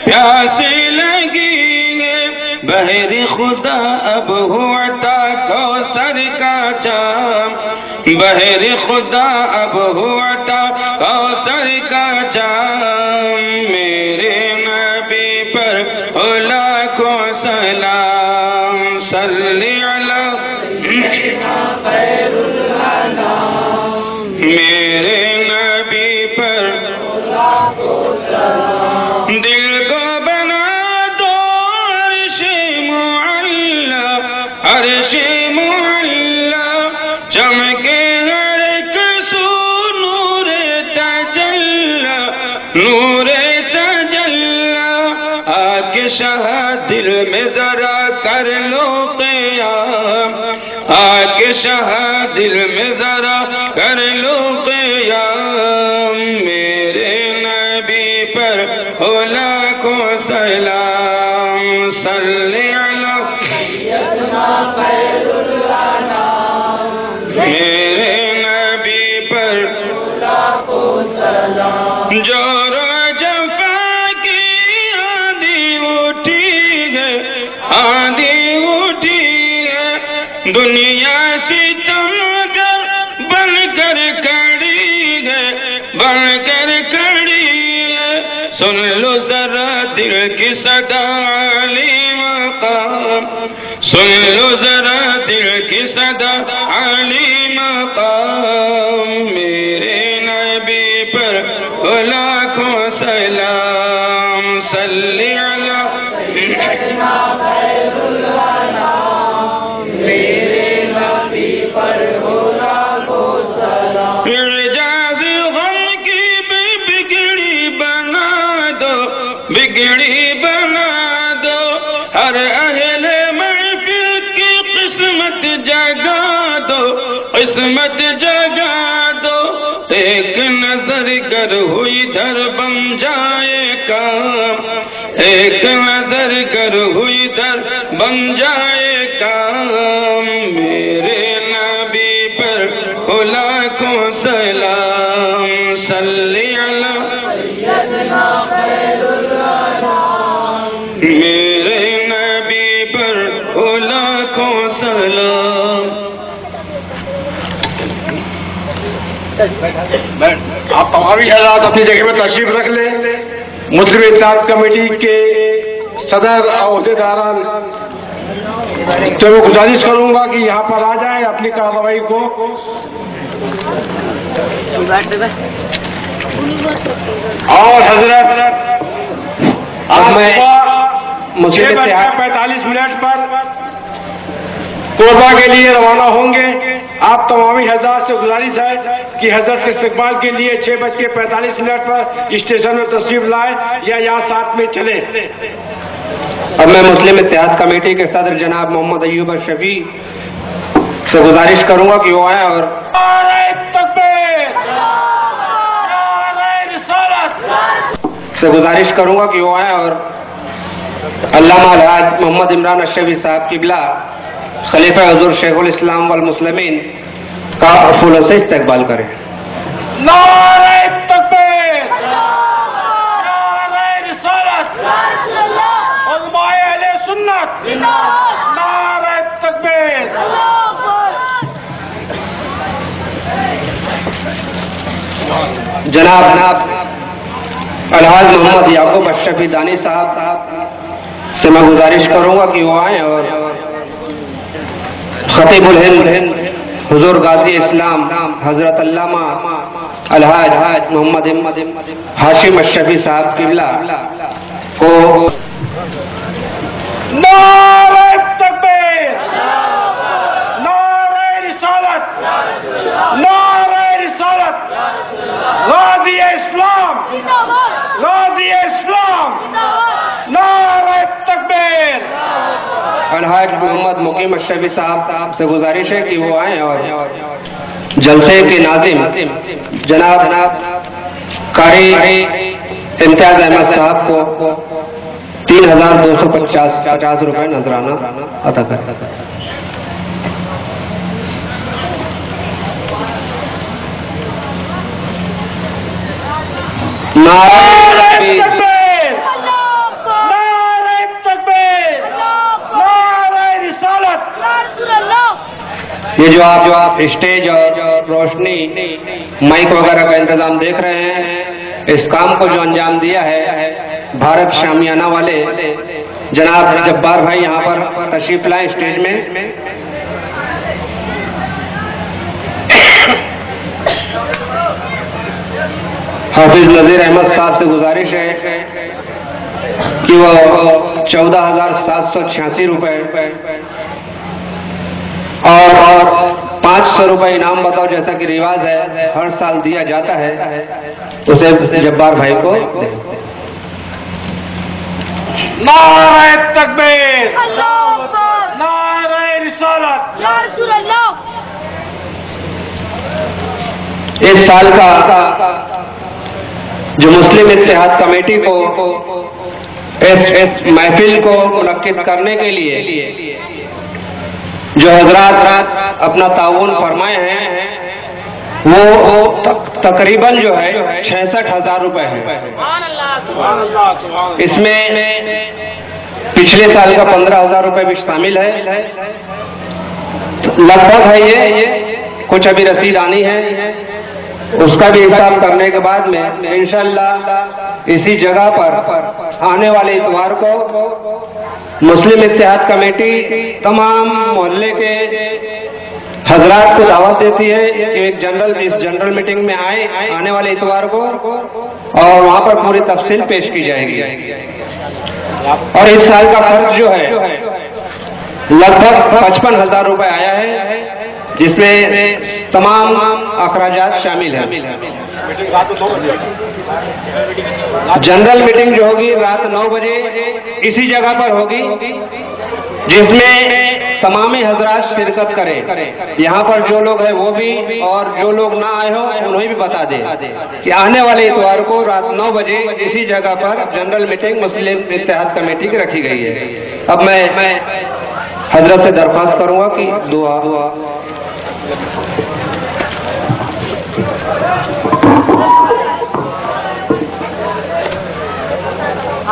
پیاس لگی ہے۔ بحر خدا اب ہوتا کوثر کا جام، بحر خدا اب ہوتا کوثر کا جام۔ میرے نبی پر لاکھوں سلام۔ صلی علی میرے نبی پر دل کو بنا دو آکے شاہ دل میں ذرا کر لو قیام میرے نبی پر ہو لاکھوں سلام صلی علی سیدنا خیر الانام میرے نبی پر ہو لاکھوں سلام جو دنیا ستم گر بن کر کھڑی ہے بن کر کھڑی ہے سن لو ذرا دل کی صدا علی مقام سن لو ذرا دل کی صدا علی مقام میرے نبی پر لاکھوں سلام صلی علی سیدنا خیر الانام میرے نبی پر ہو لاکھوں سلام اعجاز غم کی بھی بگڑی بنا دو بگڑی بنا دو ہر اہل محفل کی قسمت جگا دو قسمت جگا دو ایک نظر گر ہوئی در بن جائے کام ایک نظر گر ہوئی در بن جائے کام میرے نبی پر ہو لاکھوں سلام صلی علی سیدنا خیر الانام میرے نبی پر ہو لاکھوں سلام آپ تمامی حضرات اپنی جگہ میں تشریف رکھ لیں مسلم اتحاد کمیٹی کے صدر عہدیداران تو میں گزارش کروں گا کہ یہاں پر آ جائیں اپنی کارروائی کو اور حضرت اب میں مسلم اتحاد 45 منٹ پر قربہ کے لیے روانہ ہوں گے آپ تمامی حضرات سے گزارش ہے کہ حضرت کے استقبال کے لیے 6:45 پر اسٹیشن میں تشریف لائیں یا یہاں ساتھ میں چلیں اب میں مسلم اتحاد کمیٹی کے صدر جناب محمد ایوب الشفیع سے گزارش کروں گا کہ وہ آئیں اور علامہ الحاج محمد عمران الشفیع صاحب قبلہ خلیفہ حضور شیخ الاسلام والمسلمین کا پھولوں سے استقبال کریں نعرہ تکبیر نعرہ رسالت علماء اہل سنت نعرہ تکبیر جناب الحاج محمد یعقوب اشرفی دانی صاحب سے میں گزارش کروں گا کہ وہ آئیں اور خطیب الہند حضور غازی اسلام حضرت علامہ الحاج محمد ہاشم اشرفی صاحب قبلہ کو نعرہ تکبیر نعرہ رسالت نعرہ رسالت غازی اسلام غازی اسلام نعرہ تکبیر الحاج محمد مقیم اشرفی صاحب سے گزارش ہے کہ وہ آئیں اور جلسے کے ناظم جناب قاری امتیاز احمد صاحب کو 3250 روپے نذرانہ عطا کرتا ہے یہ جو آپ اسٹیج اور روشنی مائک وغیرہ کا انتظام دیکھ رہے ہیں اس کام کو جو انجام دیا ہے بھارت شامیانہ والے جناب جبار بھائی یہاں پر تشریف لائیں اسٹیج میں حافظ نذیر احمد صاحب سے گزارش ہے کہ وہ 14,786 روپے اور 500 روپے انعام بتاؤ جیسا کہ رواج ہے ہر سال دیا جاتا ہے اسے جبار بھائی کو نعرہ تکبیر نعرہ رسالت رسالت یا رسول اللہ. اس سال کا جو مسلم اتحاد کمیٹی کو اس محفل کو منعقد کرنے کے لیے جو حضرات اپنا تعاون فرمائے ہیں وہ تقریباً جو ہے 66,000 روپے ہیں. سبحان اللہ. اس میں پچھلے سال کا 15,000 روپے بھی شامل ہے. لگ بھگ ہے یہ کچھ ابھی رسید آنی ہے، اس کا بھی حساب کرنے کے بعد میں انشاءاللہ اسی جگہ پر آنے والے اتوار کو مسلم اتحاد کمیٹی تمام محلے کے حضرات کو دعوت دیتی ہے کہ ایک اس جنرل میٹنگ میں آنے والے اتوار کو، اور وہاں پر پوری تفصیل پیش کی جائے گی. اور اس سال کا خرچ جو ہے لگ بھگ 55,000 روپے آیا ہے، جس میں تمام اخراجات شامل ہیں. جنرل میٹنگ جو ہوگی رات 9 بجے اسی جگہ پر ہوگی، جس میں تمام حضرات شرکت کریں. یہاں پر جو لوگ ہیں وہ بھی، اور جو لوگ نہ آئے ہو انہیں بھی بتا دیں کہ آنے والے اتوار کو رات 9 بجے اسی جگہ پر جنرل میٹنگ مسلم اتحاد کمیٹی کی رکھی گئی ہے. اب میں حضرت سے درخواست کروں گا کہ دعا.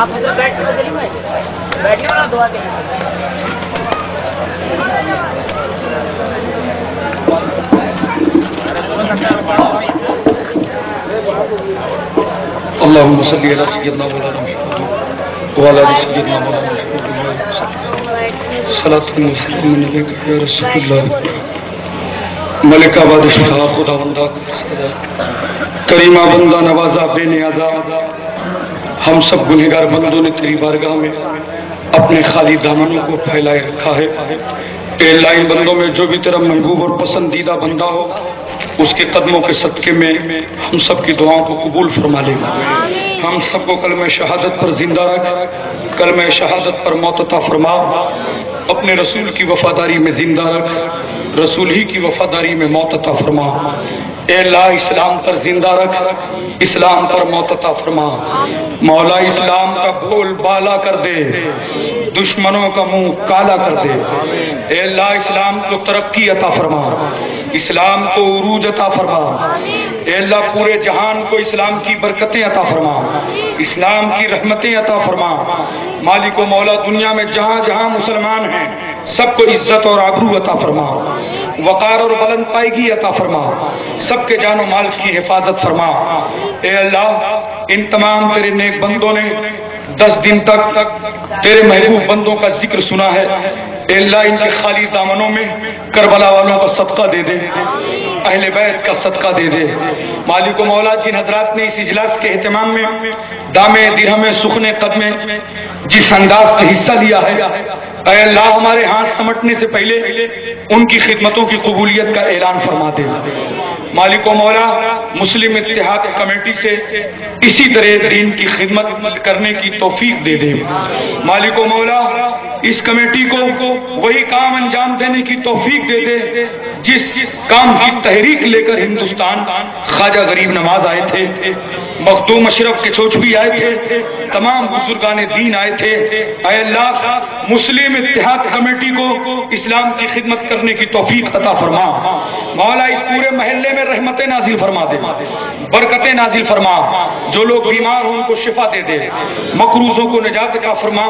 آپ ادھر بیٹھیے نا، دعا دیں. اللهم صل على سيدنا مولانا محمد وعلى ال سيدنا مولانا محمد صلاة وسلام عليك يا رسول الله. ملکہ بادشاہ خدا بندہ کریمہ بندہ نوازا بے نیازا، ہم سب گنہگار بندوں نے تیری بارگاہ میں اپنے خالی دامنوں کو پھیلائے رکھا ہے. اے اللہ ان بندوں میں جو بھی تیرا محبوب اور پسندیدہ بندہ ہو اس کے قدموں کے صدقے میں ہم سب کی دعاؤں کو قبول فرما لے. ہم سب کو کلمہ شہادت پر زندہ رکھ، کلمہ شہادت پر موت عطا فرما، اپنے رسول کی وفاداری میں زندہ رکھ، رسول ہی کی وفاداری میں موت عطا فرما. اے اللہ اسلام پر زندہ رکھ، اسلام پر موت عطا فرما. مولا اسلام کا بول بالا کر دے، دشمنوں کا منہ کالا کر دے. اے اللہ اسلام کو ترقی عطا فرما، اسلام کو عروج عطا فرما. اے اللہ پورے جہان کو اسلام کی برکتیں عطا فرما، اسلام کی رحمتیں عطا فرما. مالک و مولا دنیا میں جہاں جہاں مسلمان ہیں سب کو عزت اور آبرو عطا فرما، وقار اور بلند پائیگی عطا فرما، سب کے جان و مال کی حفاظت فرما. اے اللہ ان تمام تیرے نیک بندوں نے 10 دن تک تیرے محبوب بندوں کا ذکر سنا ہے. اے اللہ ان کے خالی دامنوں میں کربلا والوں کا صدقہ دے دے، اہل بیت کا صدقہ دے دے. مالک و مولا جن حضرات نے اس اجلاس کے اہتمام میں دامے درہمے سخنے قدمے جس انداز سے حصہ لیا ہے، اے اللہ ہمارے ہاتھ سمٹنے سے پہلے ان کی خدمتوں کی قبولیت کا اعلان فرما دے. مالک و مولا مسلم اتحاد کمیٹی سے اسی طرح دین کی خدمت کرنے کی توفیق دے دے. مالک و مولا اس کمیٹی کو وہی کام انجام دینے کی توفیق دے دے جس کام کی تحریک لے کر ہندوستان خواجہ غریب نواز آئے تھے، مخدوم اشرف کے چوچبی آئے تھے، تمام بزرگان دین آئے تھے. اے اللہ مسلم اتحاد کمیٹی کو اسلام کی خدمت کرنے کی توفیق عطا فرما. مولا اس پورے محلے میں رحمتیں نازل فرما دے، برکتیں نازل فرما. جو لوگ بیمار ہوں ان کو شفا دے دے، مقروضوں کو نجات عطا فرما.